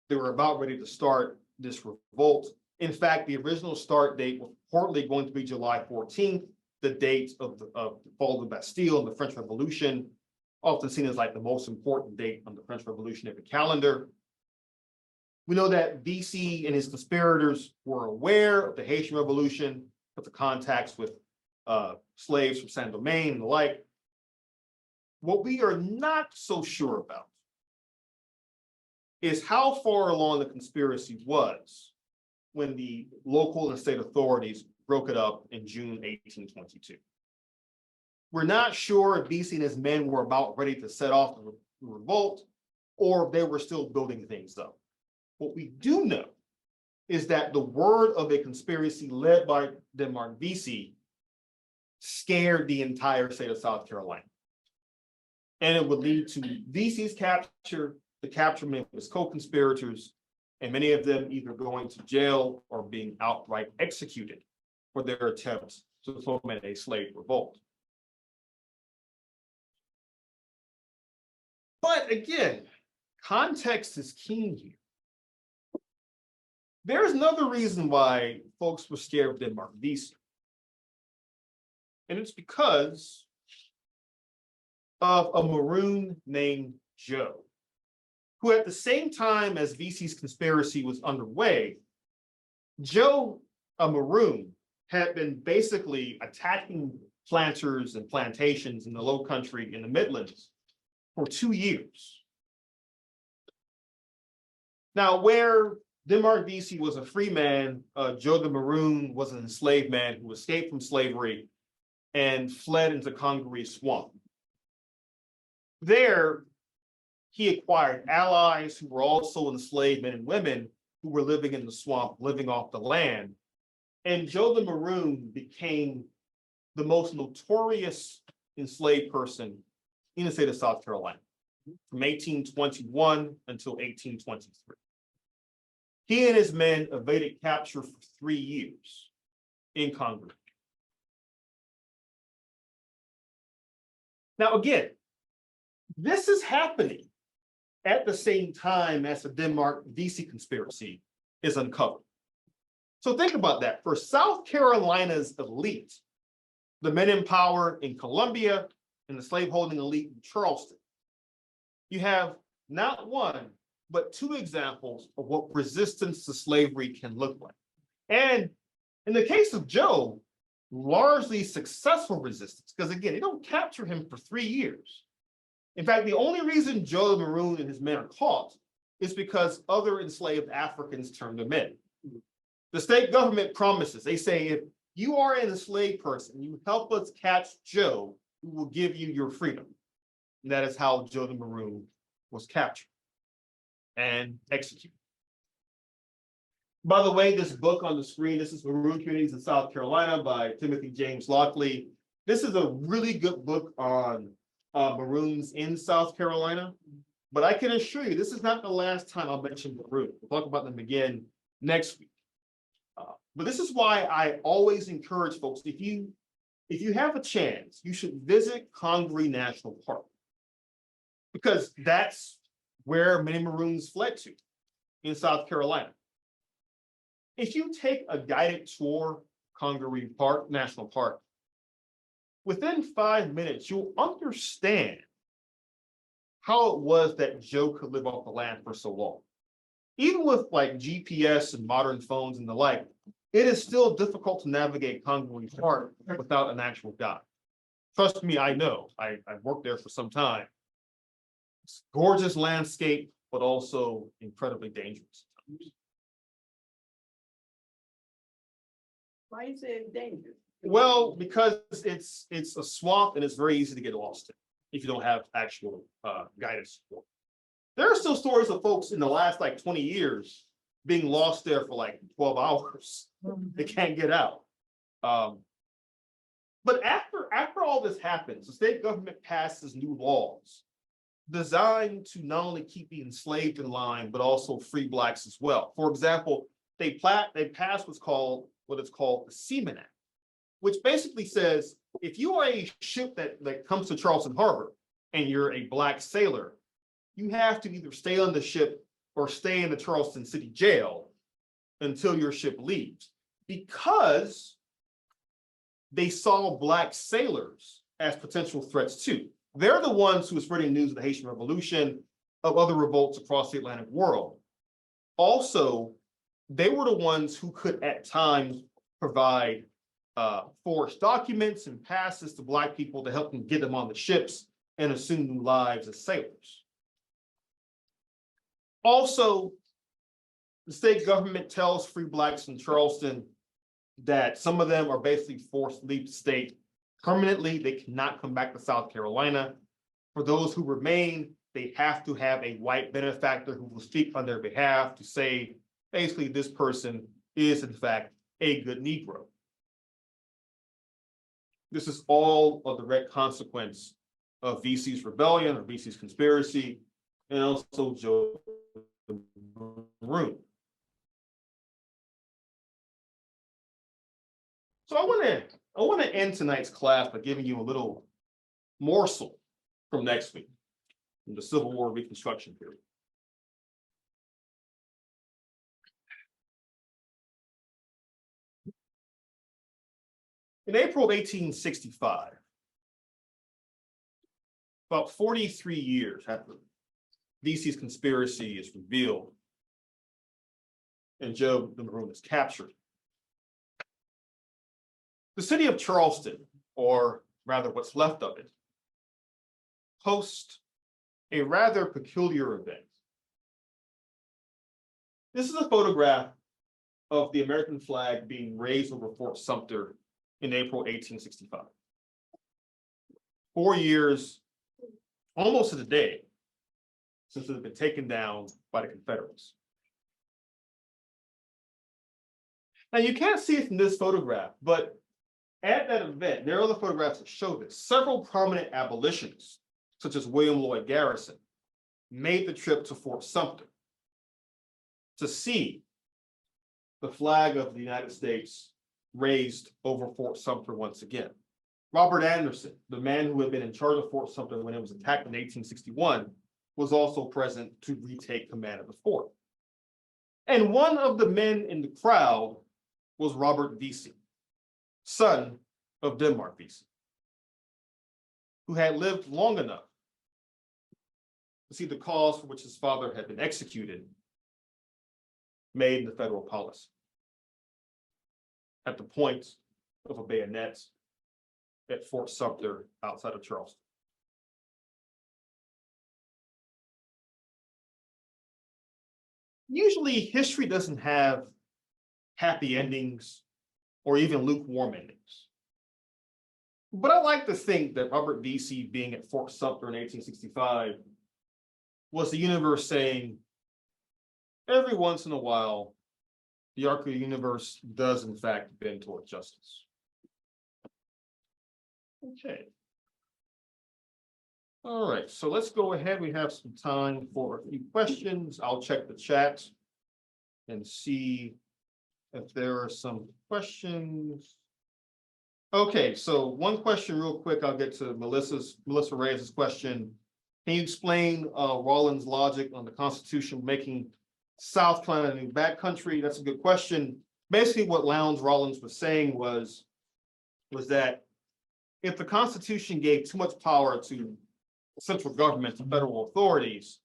Speaker 1: They were about ready to start this revolt. In fact, the original start date was reportedly going to be July 14th, the date of the fall of the Bastille and the French Revolution. often seen as like the most important date on the French Revolutionary calendar. We know that VC and his conspirators were aware of the Haitian Revolution, of the contacts with slaves from Saint-Domingue and the like. What we are not so sure about is how far along the conspiracy was when the local and state authorities broke it up in June 1822. We're not sure if VC and his men were about ready to set off the revolt, or if they were still building things up. What we do know is that the word of a conspiracy led by Denmark Vesey scared the entire state of South Carolina. And it would lead to Vesey's capture, the capturement of his co-conspirators, and many of them either going to jail or being outright executed for their attempts to foment a slave revolt. But again, context is key here. There's another reason why folks were scared of Denmark Vesey. And it's because of a Maroon named Joe, who at the same time as Vesey's conspiracy was underway, Joe, a Maroon, had been basically attacking planters and plantations in the Low Country in the Midlands for 2 years. Now, where Denmark Vesey was a free man, Joe the Maroon was an enslaved man who escaped from slavery and fled into Congaree Swamp. There, he acquired allies who were also enslaved men and women who were living in the swamp, living off the land. And Joe the Maroon became the most notorious enslaved person in the state of South Carolina from 1821 until 1823. He and his men evaded capture for 3 years in Congress. Now, again, this is happening at the same time as the Denmark Vesey conspiracy is uncovered. So think about that. For South Carolina's elite, the men in power in Columbia and the slaveholding elite in Charleston, you have not one, but 2 examples of what resistance to slavery can look like. And in the case of Joe, largely successful resistance, because again, they don't capture him for 3 years. In fact, the only reason Joe the Maroon and his men are caught is because other enslaved Africans turned them in. The state government promises, they say, if you are an enslaved person, you help us catch Joe, we will give you your freedom. And that is how Joe the Maroon was captured and executed. By the way, this book on the screen, this is Maroon Communities in South Carolina by Timothy James Lockley. This is a really good book on Maroons in South Carolina, but I can assure you, this is not the last time I'll mention Maroon. We'll talk about them again next week. But this is why I always encourage folks, if you have a chance, you should visit Congaree National Park, because that's where many Maroons fled to in South Carolina. If you take a guided tour, Congaree Park, National Park, within 5 minutes, you'll understand how it was that Joe could live off the land for so long. Even with like GPS and modern phones and the like, it is still difficult to navigate Congaree Park without an actual guide. Trust me, I know. I've worked there for some time. It's a gorgeous landscape, but also incredibly dangerous.
Speaker 4: Why is it dangerous?
Speaker 1: Well, because it's a swamp and it's very easy to get lost in if you don't have actual guidance support. There are still stories of folks in the last like 20 years being lost there for like 12 hours. They can't get out. But after all this happens, the state government passes new laws designed to not only keep the enslaved in line, but also free Blacks as well. For example, they passed what is called the Seaman Act, which basically says if you are a ship that comes to Charleston Harbor and you're a Black sailor, you have to either stay on the ship or stay in the Charleston City Jail until your ship leaves, because they saw Black sailors as potential threats too. They're the ones who were spreading news of the Haitian Revolution, of other revolts across the Atlantic world. Also, they were the ones who could at times provide forged documents and passes to Black people to help them get them on the ships and assume new lives as sailors. Also, the state government tells free Blacks in Charleston that some of them are basically forced to leave the state permanently. They cannot come back to South Carolina. For those who remain, they have to have a white benefactor who will speak on their behalf to say, basically, this person is in fact a good Negro. This is all a direct consequence of VC's rebellion or VC's conspiracy, and also Joe Maroon. So I want to end tonight's class by giving you a little morsel from next week, from the Civil War Reconstruction period. In April of 1865, about 43 years after VC's conspiracy is revealed and Joe Maroon is captured, the city of Charleston, or rather what's left of it, hosts a rather peculiar event. This is a photograph of the American flag being raised over Fort Sumter in April 1865. 4 years, almost to the day, since it had been taken down by the Confederates. Now you can't see it from this photograph, but at that event, there are other photographs that show this. Several prominent abolitionists, such as William Lloyd Garrison, made the trip to Fort Sumter to see the flag of the United States raised over Fort Sumter once again. Robert Anderson, the man who had been in charge of Fort Sumter when it was attacked in 1861, was also present to retake command of the fort. And one of the men in the crowd was Robert Vesey, son of Denmark Vesey, who had lived long enough to see the cause for which his father had been executed made into federal policy at the point of a bayonet at Fort Sumter outside of Charleston. Usually history doesn't have happy endings or even lukewarm endings. But I like to think that Robert Vesey being at Fort Sumter in 1865 was the universe saying, every once in a while, the arc of the universe does in fact bend toward justice. Okay. All right, so let's go ahead. We have some time for a few questions. I'll check the chat and see if there are some questions. Okay, so one question real quick. I'll get to Melissa Reyes' question. Can you explain Rollins' logic on the Constitution making South Carolina a new backcountry? That's a good question. Basically, what Lowndes Rollins was saying was that if the Constitution gave too much power to central government and federal authorities,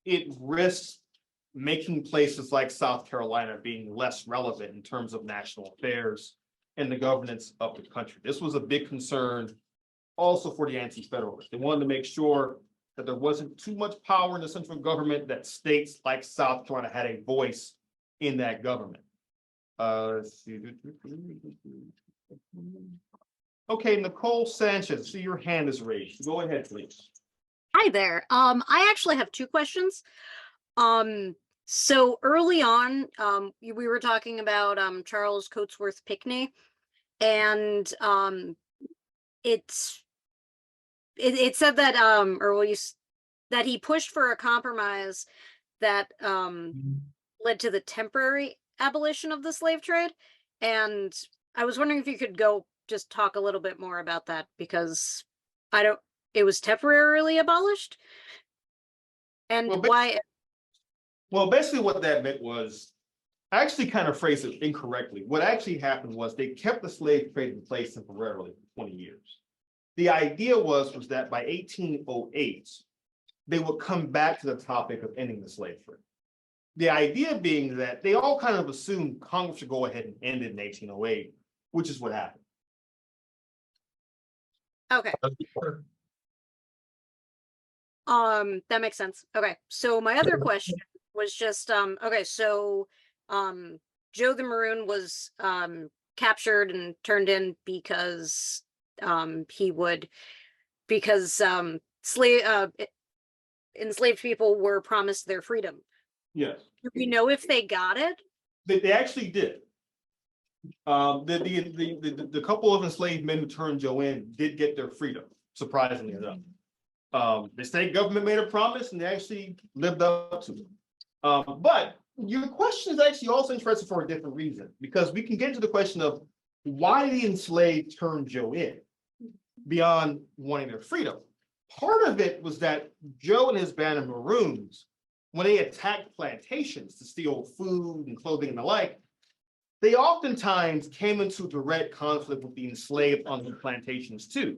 Speaker 1: it risks making places like South Carolina being less relevant in terms of national affairs and the governance of the country. This was a big concern also for the anti-federalists. They wanted to make sure that there wasn't too much power in the central government, that states like South Carolina had a voice in that government. Let's see. Okay, Nicole Sanchez, see your hand is raised. Go ahead, please.
Speaker 8: Hi there. I actually have two questions. So early on, we were talking about Charles Cotesworth Pinckney, and it said that that he pushed for a compromise that led to the temporary abolition of the slave trade. And I was wondering if you could just talk a little bit more about that, because it was temporarily abolished, and why?
Speaker 1: Well, basically what that meant was, I actually kind of phrased it incorrectly. What actually happened was they kept the slave trade in place temporarily for 20 years. the idea was that by 1808, they would come back to the topic of ending the slave trade. The idea being that they all kind of assumed Congress should go ahead and end it in 1808, which is what happened.
Speaker 8: Okay. That makes sense. Okay, so my other question was just, okay, so, Joe the Maroon was, captured and turned in because, because, enslaved people were promised their freedom.
Speaker 1: Yes,
Speaker 8: Do we know if they got it?
Speaker 1: they actually did. The couple of enslaved men who turned Joe in did get their freedom, surprisingly enough. The state government made a promise and they actually lived up to it. But your question is actually also interesting for a different reason, because we can get into the question of why the enslaved turned Joe in beyond wanting their freedom. Part of it was that Joe and his band of Maroons, when they attacked plantations to steal food and clothing and the like, they oftentimes came into direct conflict with the enslaved on the plantations too.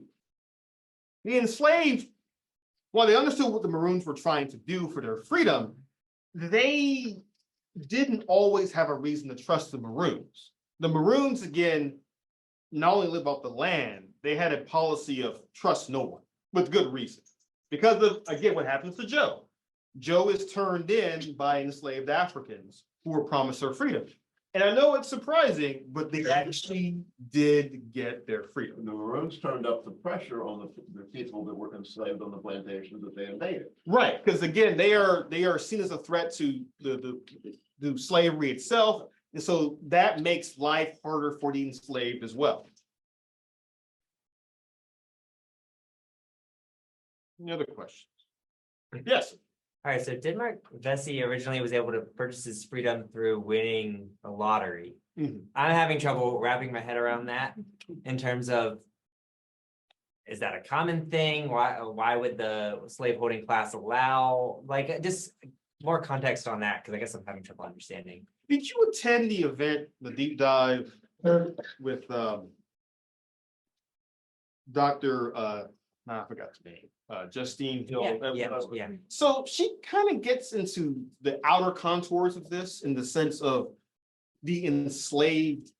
Speaker 1: The enslaved, while they understood what the Maroons were trying to do for their freedom, they didn't always have a reason to trust the Maroons. The Maroons, again, not only live off the land, they had a policy of trust no one, with good reason. Because of, again, what happens to Joe. Joe is turned in by enslaved Africans who were promised their freedom. And I know it's surprising, but they actually did get their freedom.
Speaker 2: The Maroons turned up the pressure on the people that were enslaved on the plantations that they invaded.
Speaker 1: Right, because again, they are seen as a threat to the slavery itself. And so that makes life harder for the enslaved as well. Any other questions? Yes.
Speaker 9: All right, so Denmark Vesey originally was able to purchase his freedom through winning a lottery.
Speaker 1: Mhm.
Speaker 9: I'm having trouble wrapping my head around that in terms of, is that a common thing? Why would the slaveholding class allow, like, just more context on that, because I guess I'm having trouble understanding.
Speaker 1: Did you attend the event, the deep dive with Dr. I forgot the name, Justine Hill?
Speaker 9: Yeah.
Speaker 1: So she kind of gets into the outer contours of this in the sense of the enslaved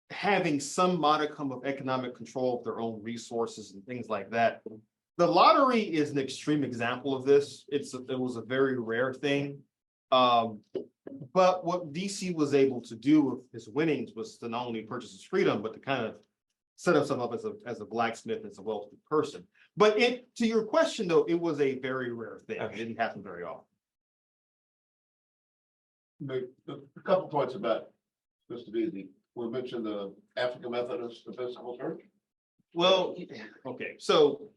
Speaker 1: having some modicum of economic control of their own resources and things like that. The lottery is an extreme example of this. It was a very rare thing. But what DC was able to do with his winnings was to not only purchase his freedom, but to kind of set himself up as a blacksmith, as a wealthy person. But to your question though, it was a very rare thing.
Speaker 9: Okay.
Speaker 1: It didn't happen very often.
Speaker 2: A couple points about this to be we mentioned the African Methodist Episcopal Church.
Speaker 1: Well, okay, so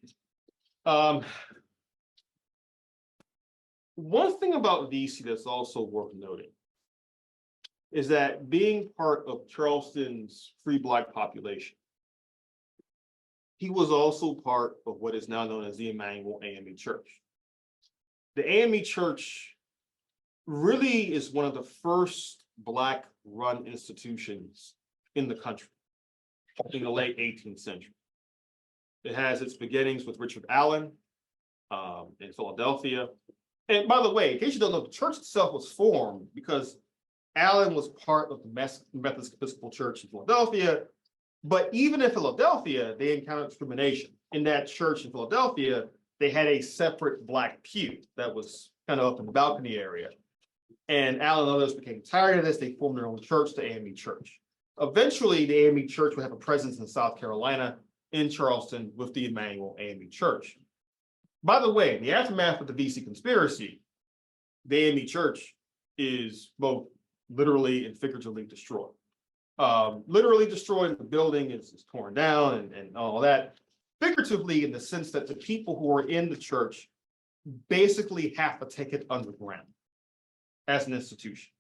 Speaker 1: one thing about DC that's also worth noting is that being part of Charleston's free Black population, he was also part of what is now known as the Emmanuel AME Church. The AME Church really is one of the first Black-run institutions in the country in the late 18th century. It has its beginnings with Richard Allen in Philadelphia. And by the way, in case you don't know, the church itself was formed because Allen was part of the Methodist Episcopal Church in Philadelphia. But even in Philadelphia, they encountered discrimination. In that church in Philadelphia, they had a separate Black pew that was kind of up in the balcony area. And Allen and others became tired of this. They formed their own church, the AME Church. Eventually, the AME Church would have a presence in South Carolina, in Charleston, with the Emmanuel AME Church. By the way, in the aftermath of the VC conspiracy, the AME Church is both literally and figuratively destroyed. Literally destroyed, the building is torn down and all that. Figuratively, in the sense that the people who are in the church basically have to take it underground as an institution.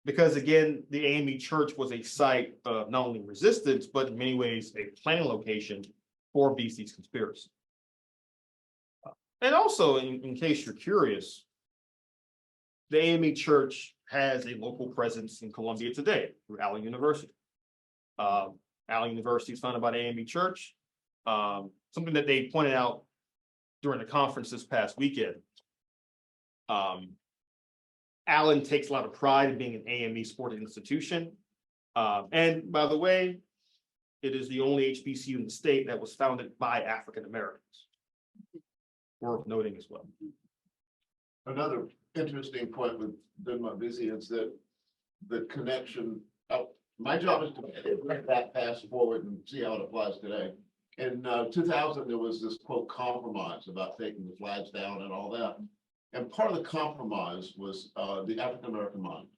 Speaker 1: Because again, the AME Church was a site of not only resistance, but in many ways a planning location for BC's conspiracy. And also, in case you're curious, the AME Church has a local presence in Columbia today through Allen University. Allen University is founded by the AME Church. Something that they pointed out during the conference this past weekend. Allen takes a lot of pride in being an AME sporting institution. And by the way, it is the only HBCU in the state that was founded by African Americans. Worth noting as well.
Speaker 2: Another interesting point with Denmark Busy is that the connection, my job is to let that pass forward and see how it applies today. In 2000, there was this quote compromise about taking the flags down and all that. And part of the compromise was the African American monument.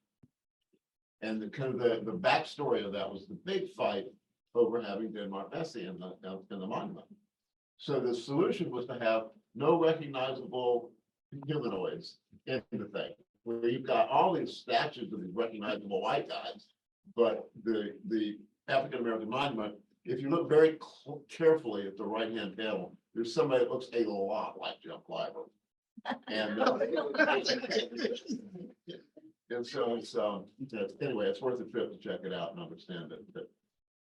Speaker 2: And the kind of the backstory of that was the big fight over having Denmark Vesey in the monument. So the solution was to have no recognizable humanoids in the thing, where you've got all these statues of these recognizable white guys, but the African American monument, if you look very carefully at the right hand panel, there's somebody that looks a lot like Jim Clyburn. And and so it's anyway, it's worth a trip to check it out and understand that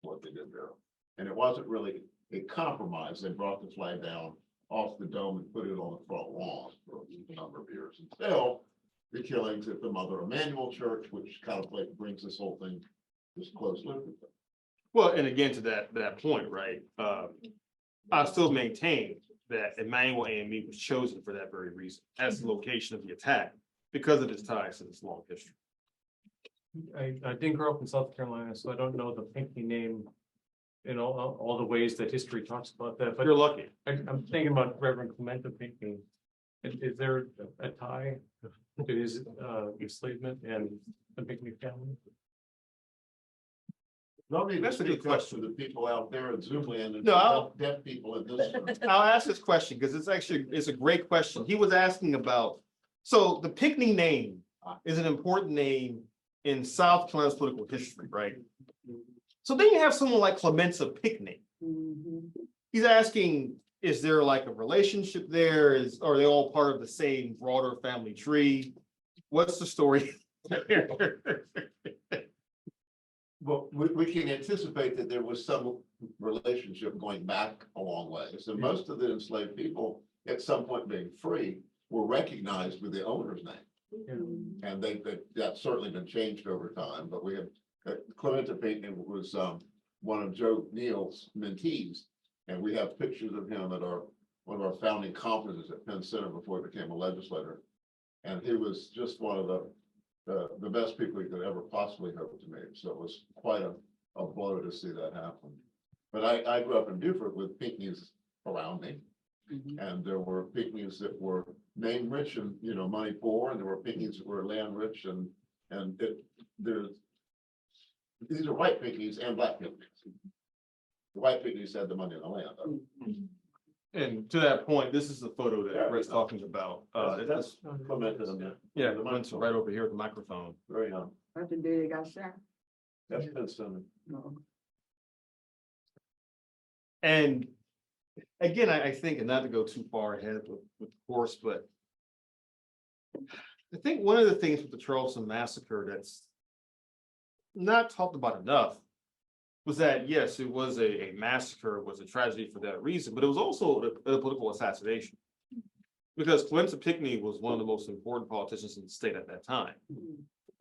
Speaker 2: what they did there. And it wasn't really a compromise. They brought the flag down off the dome and put it on the front lawn for a number of years until the killings at the Mother Emanuel Church, which kind of like brings this whole thing this close loop.
Speaker 1: Well, and again, to that point, right? I still maintain that Emmanuel AME was chosen for that very reason, as the location of the attack, because of its ties to this long history.
Speaker 3: I didn't grow up in South Carolina, so I don't know the Pinckney name in all the ways that history talks about that, but
Speaker 1: You're lucky.
Speaker 3: I'm thinking about Reverend Clementa Pinckney. Is there a tie to his enslavement and the Pinckney family?
Speaker 2: No need to
Speaker 1: That's a good
Speaker 2: speak up to the people out there in Zoom land and
Speaker 1: No,
Speaker 2: deaf people in this.
Speaker 1: I'll ask this question because it's a great question. He was asking about, so the Pinckney name is an important name in South Carolina's political history, right? So then you have someone like Clementa Pinckney. He's asking, is there like a relationship there? Are they all part of the same broader family tree? What's the story?
Speaker 2: Well, we can anticipate that there was some relationship going back a long way. So most of the enslaved people, at some point being free, were recognized with the owner's name. And that's certainly been changed over time, but we have Clementa Pinckney was one of Joe Neal's mentees, and we have pictures of him at one of our founding conferences at Penn Center before he became a legislator. And he was just one of the best people you could ever possibly hope to meet. So it was quite a blow to see that happen. But I grew up in Beaufort with Pinckneys around me. And there were Pinckneys that were name rich and, money poor, and there were Pinckneys that were land rich and these are white Pinckneys and black Pinckneys. The white Pinckneys had the money in the land.
Speaker 1: And to that point, this is the photo that Rick's talking about.
Speaker 2: That's Clementa.
Speaker 1: Yeah, the one's right over here at the microphone.
Speaker 2: Very young.
Speaker 4: That's the day they got shot.
Speaker 2: That's Penn Center.
Speaker 4: No.
Speaker 1: And again, I think, and not to go too far ahead with the course, but I think one of the things with the Charleston massacre that's not talked about enough was that, yes, it was a massacre, it was a tragedy for that reason, but it was also a political assassination. Because Clementa Pinckney was one of the most important politicians in the state at that time.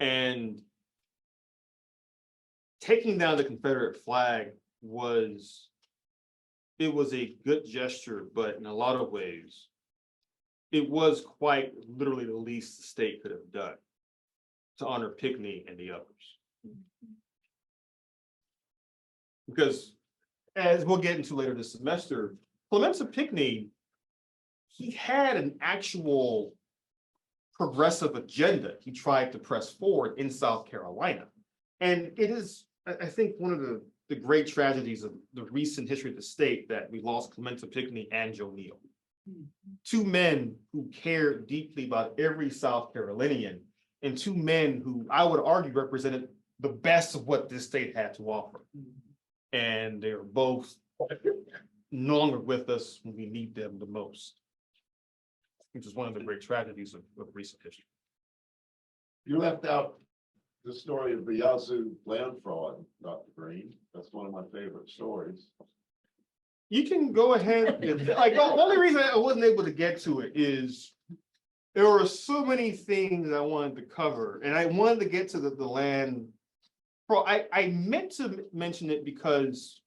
Speaker 1: And taking down the Confederate flag was a good gesture, but in a lot of ways, it was quite literally the least the state could have done to honor Pinckney and the others. Because as we'll get into later this semester, Clementa Pinckney, he had an actual progressive agenda he tried to press forward in South Carolina. And it is, I think, one of the great tragedies of the recent history of the state that we lost Clementa Pinckney and Joe Neal. Two men who cared deeply about every South Carolinian, and two men who I would argue represented the best of what this state had to offer. And they're both no longer with us when we need them the most, which is one of the great tragedies of recent history.
Speaker 2: You left out the story of the Yazoo land fraud, Dr. Greene. That's one of my favorite stories.
Speaker 1: You can go ahead, like, the only reason I wasn't able to get to it is there were so many things I wanted to cover, and I wanted to get to the land. Bro, I meant to mention it because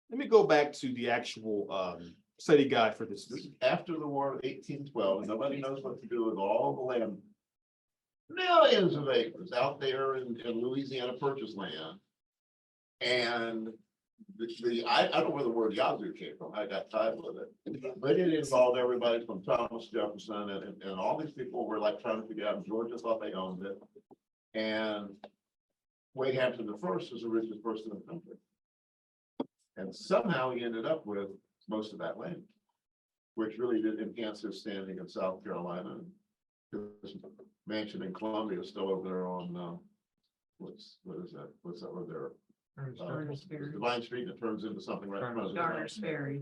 Speaker 1: let me go back to the actual study guide for this.
Speaker 2: This is after the war of 1812, and nobody knows what to do with all the land. Millions of acres out there in Louisiana Purchase land. And I don't know where the word Yazoo came from, I got tired with it. But it involved everybody from Thomas Jefferson and all these people were like trying to figure out, Georgia thought they owned it. And Wade Hampton the first was the richest person in the country. And somehow he ended up with most of that land, which really did enhance his standing in South Carolina. His mansion in Columbia is still over there on, what is that? What's that over there?
Speaker 7: Garner's Ferry.
Speaker 2: Divine Street, and it turns into something right in front of the
Speaker 7: Garner's Ferry.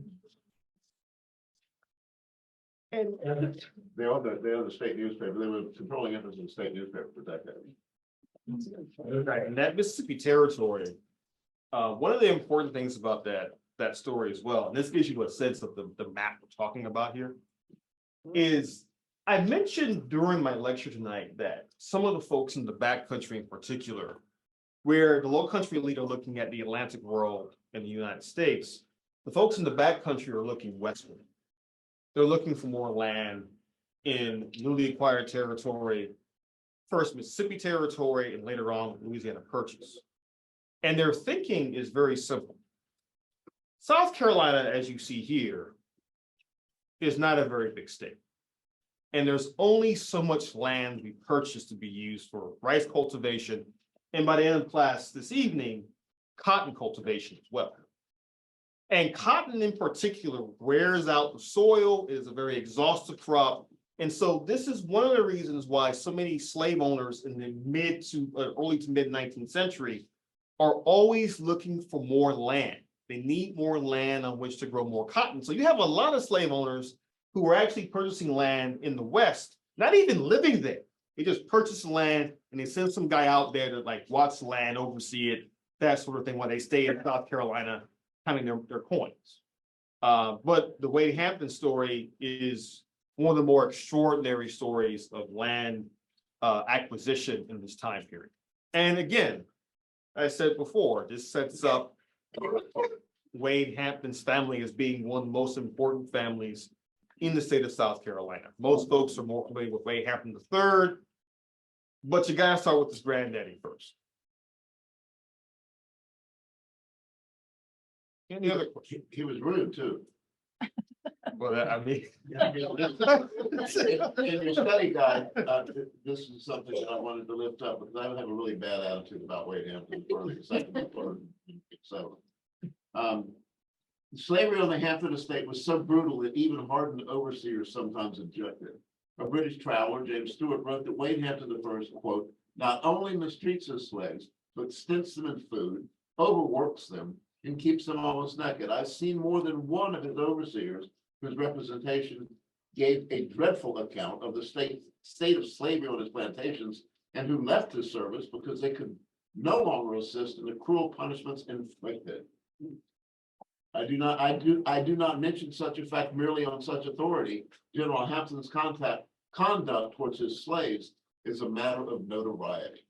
Speaker 1: And
Speaker 2: They own the state newspaper. They were controlling interest in the state newspaper for decades.
Speaker 1: right, and that Mississippi territory, one of the important things about that story as well, and this gives you a sense of the map we're talking about here, is I mentioned during my lecture tonight that some of the folks in the backcountry in particular, where the low country elite are looking at the Atlantic world and the United States, the folks in the backcountry are looking westward. They're looking for more land in newly acquired territory, first Mississippi territory, and later on Louisiana Purchase. And their thinking is very simple. South Carolina, as you see here, is not a very big state. And there's only so much land we purchased to be used for rice cultivation. And by the end of class this evening, cotton cultivation as well. And cotton in particular wears out the soil, is a very exhaustive crop. And so this is one of the reasons why so many slave owners in the early to mid 19th century are always looking for more land. They need more land on which to grow more cotton. So you have a lot of slave owners who are actually purchasing land in the West, not even living there. They just purchase the land and they send some guy out there to like watch the land, oversee it, that sort of thing, while they stay in South Carolina having their coins. But the Wade Hampton story is one of the more extraordinary stories of land acquisition in this time period. And again, I said before, this sets up Wade Hampton's family as being one of the most important families in the state of South Carolina. Most folks are more familiar with Wade Hampton III, but you gotta start with his granddaddy first. Any other questions?
Speaker 2: He was rude too.
Speaker 1: Well, I mean.
Speaker 2: In your study guide, this is something that I wanted to lift up because I have a really bad attitude about Wade Hampton for the second and third. So, slavery on the Hampton estate was so brutal that even hardened overseers sometimes objected. A British traveler, James Stewart, wrote that Wade Hampton I, quote, not only mistreats his slaves, but stints them in food, overworks them, and keeps them almost naked. I've seen more than one of his overseers whose representation gave a dreadful account of the state of slavery on his plantations and who left his service because they could no longer assist in the cruel punishments inflicted. I do not mention such a fact merely on such authority. General Hampton's conduct towards his slaves is a matter of notoriety.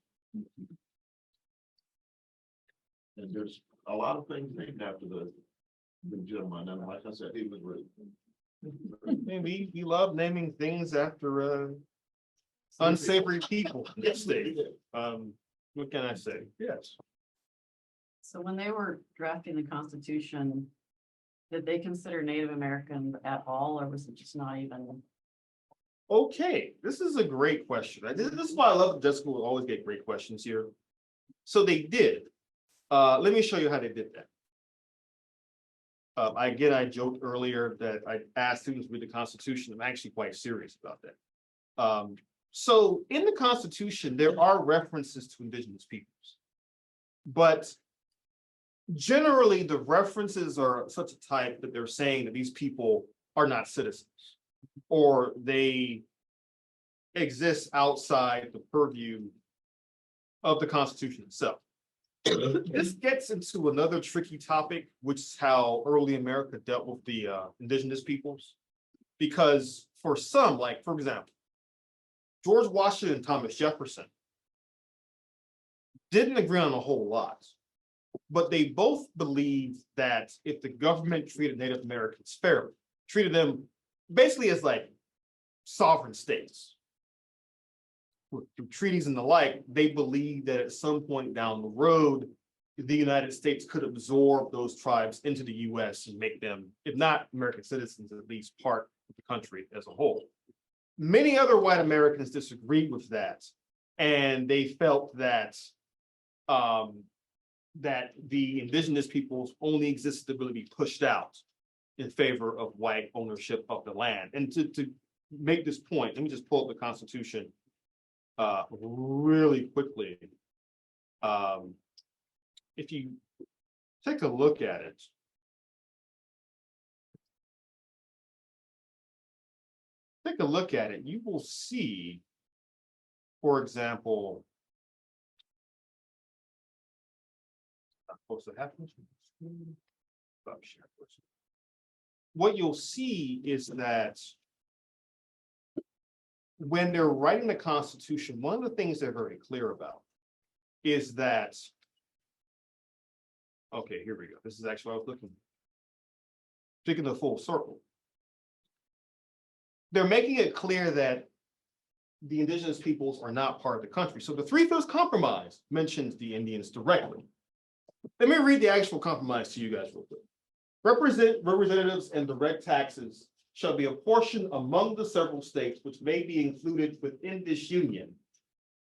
Speaker 2: And there's a lot of things named after the gentleman, and like I said, he was rude.
Speaker 1: We love naming things after unsavory people in this state. What can I say? Yes.
Speaker 10: So when they were drafting the Constitution, did they consider Native American at all, or was it just not even?
Speaker 1: Okay, this is a great question. This is why I love Jessica will always get great questions here. So they did. Let me show you how they did that. I joked earlier that I asked students to read the Constitution. I'm actually quite serious about that. So in the Constitution, there are references to indigenous peoples, but generally the references are such a type that they're saying that these people are not citizens or they exist outside the purview of the Constitution itself. This gets into another tricky topic, which is how early America dealt with the indigenous peoples. Because for some, like for example, George Washington and Thomas Jefferson didn't agree on a whole lot, but they both believed that if the government treated Native Americans fairly, treated them basically as like sovereign states, through treaties and the like, they believed that at some point down the road, the United States could absorb those tribes into the US and make them, if not American citizens, at least part of the country as a whole. Many other white Americans disagreed with that, and they felt that that the indigenous peoples only existed to really be pushed out in favor of white ownership of the land. And to make this point, let me just pull up the Constitution really quickly. If you take a look at it, you will see, for example, what you'll see is that when they're writing the Constitution, one of the things they're very clear about is that, okay, here we go. This is actually what I was looking, taking the full circle. They're making it clear that the indigenous peoples are not part of the country. So the Three-Fifths Compromise mentions the Indians directly. Let me read the actual compromise to you guys real quick. Representatives and direct taxes shall be apportioned among the several states which may be included within this union,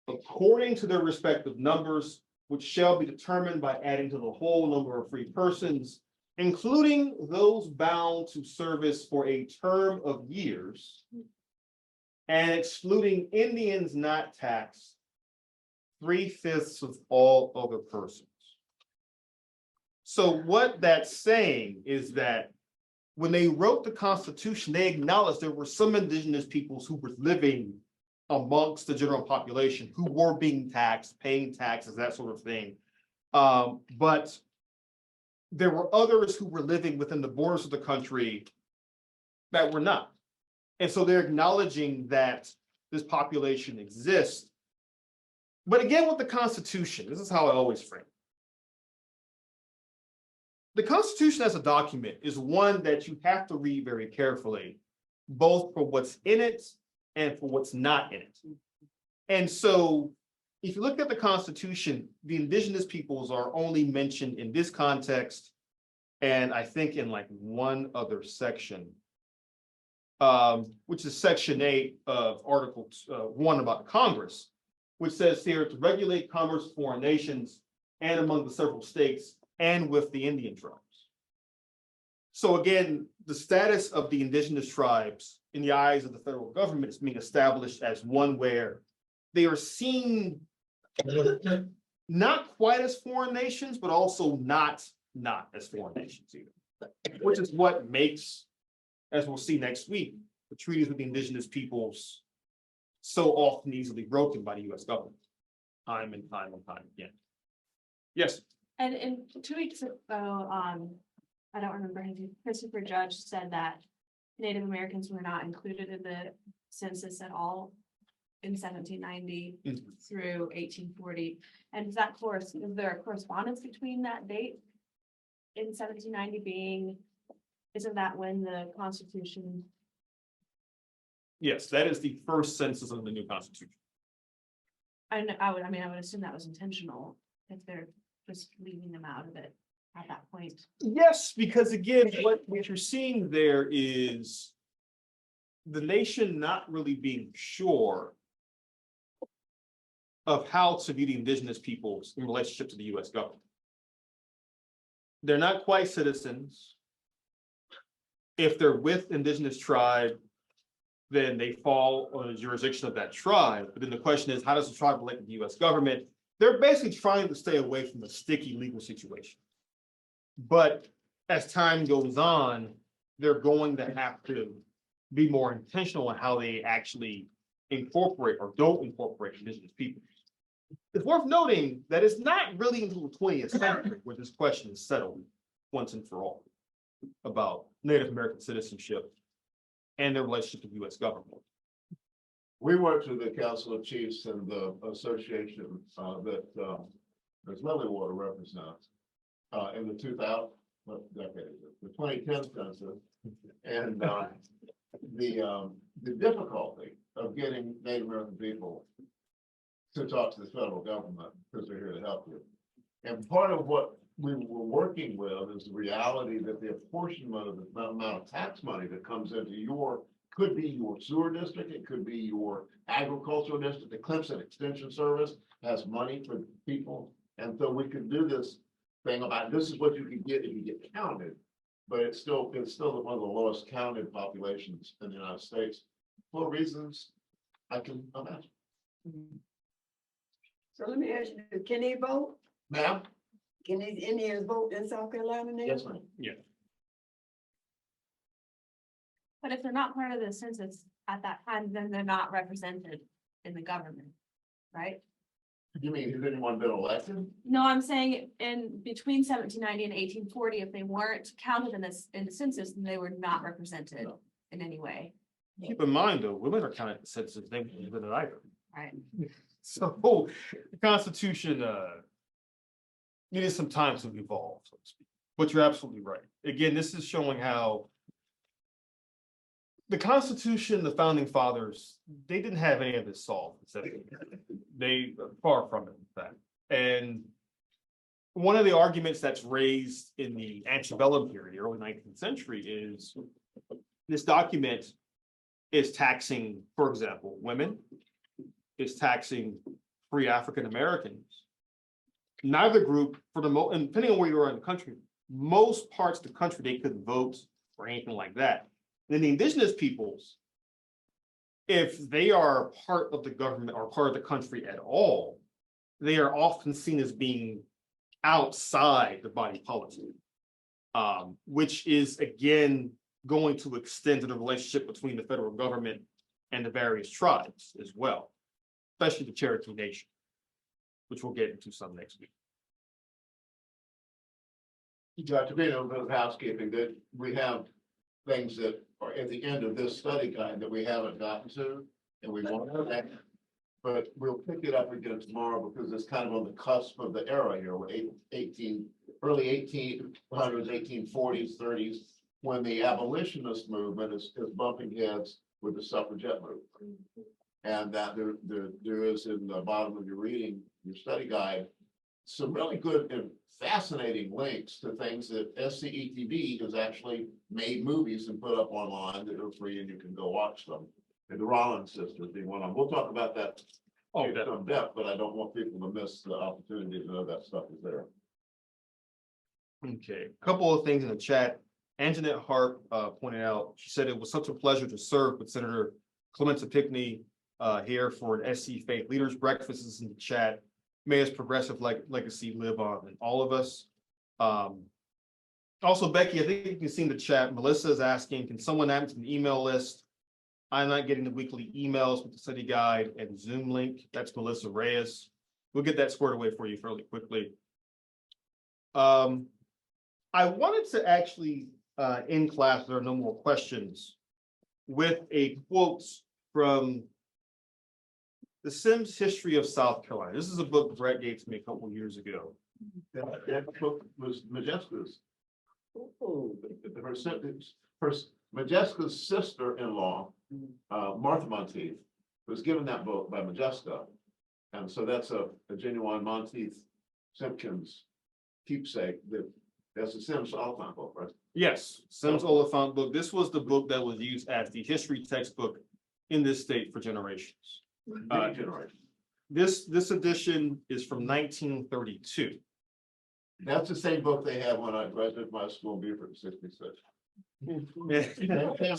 Speaker 1: according to their respective numbers, which shall be determined by adding to the whole number of free persons, including those bound to service for a term of years, and excluding Indians not taxed, 3/5 of all other persons. So what that's saying is that when they wrote the Constitution, they acknowledged there were some indigenous peoples who were living amongst the general population who were being taxed, paying taxes, that sort of thing. But there were others who were living within the borders of the country that were not. And so they're acknowledging that this population exists. But again, with the Constitution, this is how I always frame it. The Constitution as a document is one that you have to read very carefully, both for what's in it and for what's not in it. And so if you look at the Constitution, the indigenous peoples are only mentioned in this context, and I think in like one other section, which is Section 8 of Article 1 about Congress, which says here to regulate commerce with foreign nations and among the several states and with the Indian tribes. So again, the status of the indigenous tribes in the eyes of the federal government is being established as one where they are seen not quite as foreign nations, but also not as foreign nations either, which is what makes, as we'll see next week, the treaties with the indigenous peoples so often easily broken by the US government, time and time again. Yes.
Speaker 11: And 2 weeks ago, I don't remember his name, Christopher Judge said that Native Americans were not included in the census at all in 1790 through 1840. And is there a correspondence between that date in 1790 being, isn't that when the Constitution?
Speaker 1: Yes, that is the first census of the new Constitution.
Speaker 11: I would assume that was intentional if they're just leaving them out of it at that point.
Speaker 1: Yes, because again, what you're seeing there is the nation not really being sure of how to view the indigenous peoples in relationship to the US government. They're not quite citizens. If they're with indigenous tribe, then they fall on the jurisdiction of that tribe. But then the question is, how does the tribe relate to the US government? They're basically trying to stay away from a sticky legal situation. But as time goes on, they're going to have to be more intentional in how they actually incorporate or don't incorporate indigenous people. It's worth noting that it's not really until the 20th century where this question is settled once and for all about Native American citizenship and their relationship to the US government.
Speaker 2: We worked with the Council of Chiefs and the association that Ms. Water represents in the 2000, what decade is it? The 2010 census. And the difficulty of getting Native American people to talk to the federal government because they're here to help you. And part of what we were working with is the reality that the apportionment of the amount of tax money that comes into could be your sewer district, it could be your agricultural district. The Clemson Extension Service has money for people. And so we could do this thing about this is what you can get if you get counted. But it's still one of the lowest counted populations in the United States for reasons I can imagine.
Speaker 4: So let me ask you, can they vote?
Speaker 2: Ma'am?
Speaker 4: Can these Indians vote in South Carolina now?
Speaker 2: Yes, ma'am.
Speaker 11: But if they're not part of the census at that time, then they're not represented in the government, right?
Speaker 2: You mean, has anyone been elected?
Speaker 11: No, I'm saying in between 1790 and 1840, if they weren't counted in the census, then they were not represented
Speaker 2: No.
Speaker 11: in any way,
Speaker 1: Keep in mind, though, women are counted in the census, they haven't been either.
Speaker 11: right?
Speaker 1: So the Constitution needed some time to evolve, so to speak. But you're absolutely right. Again, this is showing how the Constitution, the founding fathers, they didn't have any of this solved. They far from it, in fact. And one of the arguments that's raised in the antebellum period, the early 19th century, is this document is taxing, for example, women, is taxing free African Americans. Neither group, for the most, and depending on where you are in the country, most parts of the country, they couldn't vote or anything like that. Then the indigenous peoples, if they are part of the government or part of the country at all, they are often seen as being outside the body politic, which is again going to extend to the relationship between the federal government and the various tribes as well, especially the Cherokee Nation, which we'll get into some next week.
Speaker 2: Dr. Bino, a bit of housekeeping, that we have things that are at the end of this study guide that we haven't gotten to, and we want to, but we'll pick it up again tomorrow because it's kind of on the cusp of the era here, with early 1800s, 1840s, 30s, when the abolitionist movement is bumping heads with the suffragette movement. And that there is in the bottom of your reading, your study guide, some really good and fascinating links to things that SCETV has actually made movies and put up online that are free and you can go watch them. And the Rollins sisters being one of them. We'll talk about that in some depth, but I don't want people to miss the opportunity to know that stuff is there.
Speaker 1: Okay, a couple of things in the chat. Anjanette Hart pointed out, she said it was such a pleasure to serve with Senator Clementa Pinckney here for an SC Faith Leaders Breakfast. Is in the chat. May his progressive legacy live on in all of us. Also, Becky, I think you can see in the chat, Melissa is asking, can someone add to the email list? I'm not getting the weekly emails with the study guide and Zoom link. That's Melissa Reyes. We'll get that squared away for you fairly quickly. I wanted to actually, in class, there are no more questions, with a quote from The Sims History of South Carolina. This is a book Brett gave to me a couple years ago.
Speaker 2: That book was Modjeska's. Her Modjeska's sister-in-law, Martha Monteith, was given that book by Modjeska. And so that's a genuine Monteith Simkins keepsake. That's a Sims Oliphant book, right?
Speaker 1: Yes, Sims Oliphant book. This was the book that was used as the history textbook in this state for generations. This edition is from 1932.
Speaker 2: That's the same book they had when I graduated my school in Beaufort in '66.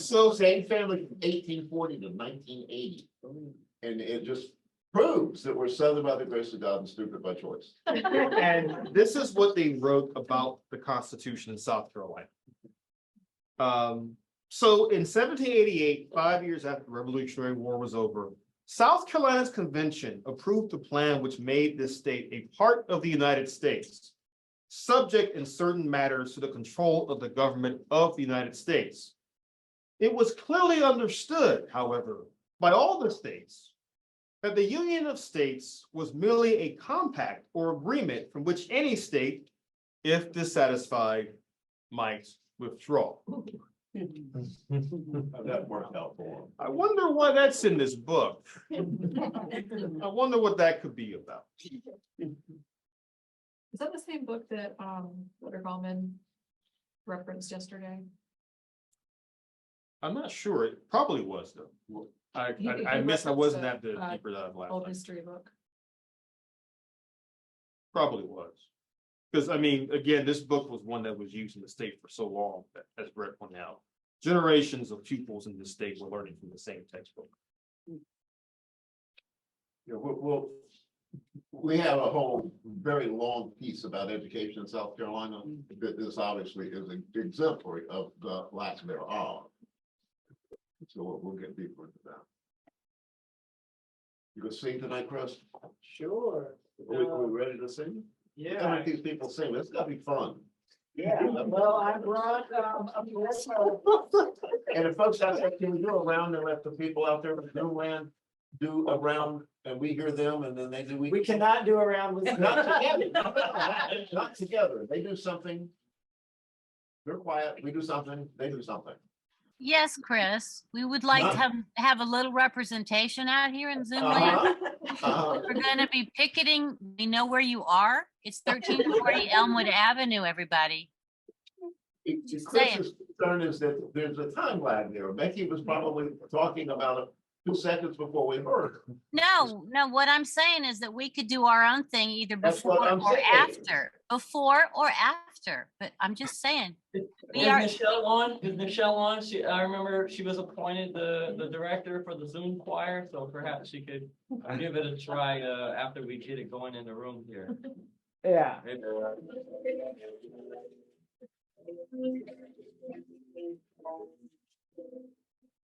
Speaker 2: So same family from 1840 to 1980. And it just proves that we're southern by the grace of God and stupid by choice.
Speaker 1: And this is what they wrote about the Constitution in South Carolina. So in 1788, 5 years after the Revolutionary War was over, South Carolina's convention approved a plan which made this state a part of the United States, subject in certain matters to the control of the government of the United States. It was clearly understood, however, by all the states that the Union of States was merely a compact or agreement from which any state, if dissatisfied, might withdraw.
Speaker 2: That worked out for them.
Speaker 1: I wonder why that's in this book. I wonder what that could be about.
Speaker 11: Is that the same book that, Ballman referenced yesterday?
Speaker 1: I'm not sure. It probably was though. I missed, I wasn't at the deeper dive last
Speaker 11: Old
Speaker 1: night.
Speaker 11: history book.
Speaker 1: Probably was. Because I mean, again, this book was one that was used in the state for so long that, as Brett pointed out, generations of pupils in the state were learning from the same textbook.
Speaker 2: Yeah, we have a whole very long piece about education in South Carolina. This obviously is exemplary of the lack thereof. So we'll get deeper into that. You gonna sing tonight, Chris?
Speaker 12: Sure.
Speaker 2: Are we ready to sing?
Speaker 12: Yeah.
Speaker 2: How many these people sing? It's gotta be fun.
Speaker 12: Yeah, well, I brought,
Speaker 2: And if folks out there, can we go around and let the people out there in the land do a round and we hear them and then they do.
Speaker 12: we cannot do around with.
Speaker 2: Not together. Not together. They do something. They're quiet. We do something. They do something.
Speaker 13: Yes, Chris, we would like to have a little representation out here in Zoom land. We're gonna be picketing. We know where you are. It's 1340 Elmwood Avenue, everybody.
Speaker 2: Chris's concern is that there's a time lag there. Becky was probably talking about it 2 seconds before we heard.
Speaker 13: No, what I'm saying is that we could do our own thing either
Speaker 2: That's what
Speaker 13: before
Speaker 2: I'm
Speaker 13: or
Speaker 2: saying.
Speaker 13: after, but I'm just saying.
Speaker 12: Is
Speaker 13: We are,
Speaker 12: Michelle on? Is Michelle on? I remember she was appointed the director for the Zoom choir, so perhaps she could give it a try after we get it going in the room here.
Speaker 5: Yeah.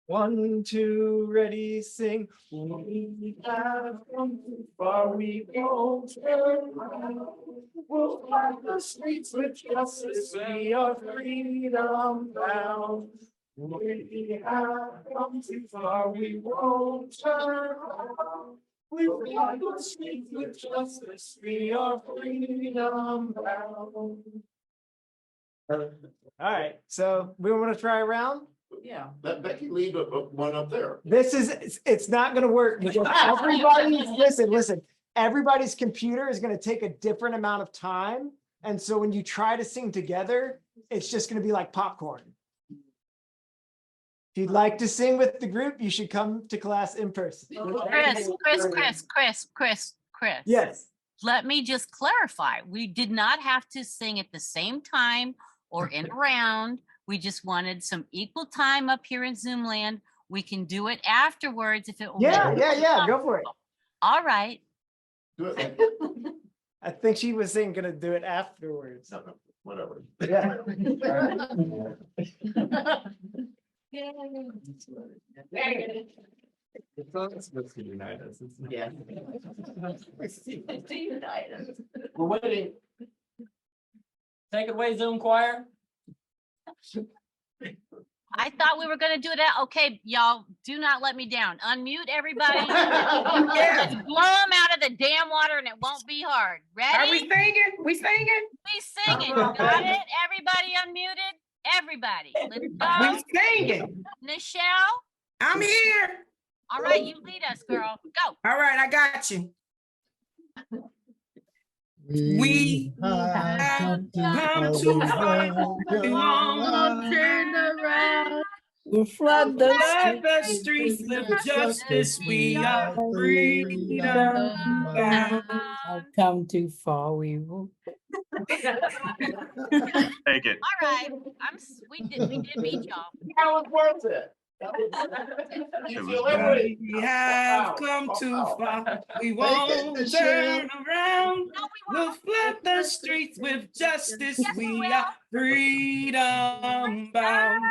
Speaker 5: One, two, ready, sing. We have come too far, we won't turn around. We'll find the streets with justice, we are freedom bound. We have come too far, we won't turn around. We'll find the streets with justice, we are freedom bound. All right, so we want to try a round?
Speaker 10: Yeah.
Speaker 2: Let Becky lead one up there.
Speaker 5: This is, it's not gonna work because everybody's, listen, everybody's computer is gonna take a different amount of time. And so when you try to sing together, it's just gonna be like popcorn. If you'd like to sing with the group, you should come to class in person.
Speaker 13: Chris.
Speaker 5: Yes.
Speaker 13: Let me just clarify. We did not have to sing at the same time or in a round. We just wanted some equal time up here in Zoom land. We can do it afterwards if it will.
Speaker 5: Yeah, go for it.
Speaker 13: All right.
Speaker 2: Do it.
Speaker 5: I think she was saying gonna do it afterwards.
Speaker 2: No, whatever.
Speaker 5: Yeah.
Speaker 12: Let's unite us.
Speaker 10: Yeah.
Speaker 12: We're waiting. Take it away, Zoom choir.
Speaker 13: I thought we were gonna do that. Okay, y'all, do not let me down. Unmute everybody. Just blow them out of the damn water and it won't be hard. Ready?
Speaker 7: Are we singing? We singing?
Speaker 13: We singing. Got it? Everybody unmuted? Everybody. Let's go.
Speaker 7: We singing.
Speaker 13: Nichelle?
Speaker 7: I'm here.
Speaker 13: All right, you lead us, girl. Go.
Speaker 7: All right, I got you. We have come too far. We won't turn around.
Speaker 4: We'll flood
Speaker 7: The streets with justice. We are freedom bound.
Speaker 4: I've come too far, we will.
Speaker 1: Take it.
Speaker 13: All right. We did meet y'all.
Speaker 2: That was worth it.
Speaker 7: We have come too far. We won't turn around.
Speaker 13: No, we
Speaker 7: We'll
Speaker 13: won't.
Speaker 7: flood the streets with justice. We are freedom bound.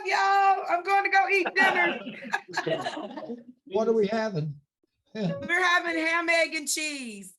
Speaker 7: love y'all. I'm going to go eat dinner.
Speaker 14: What are we having?
Speaker 7: We're having ham, egg, and cheese.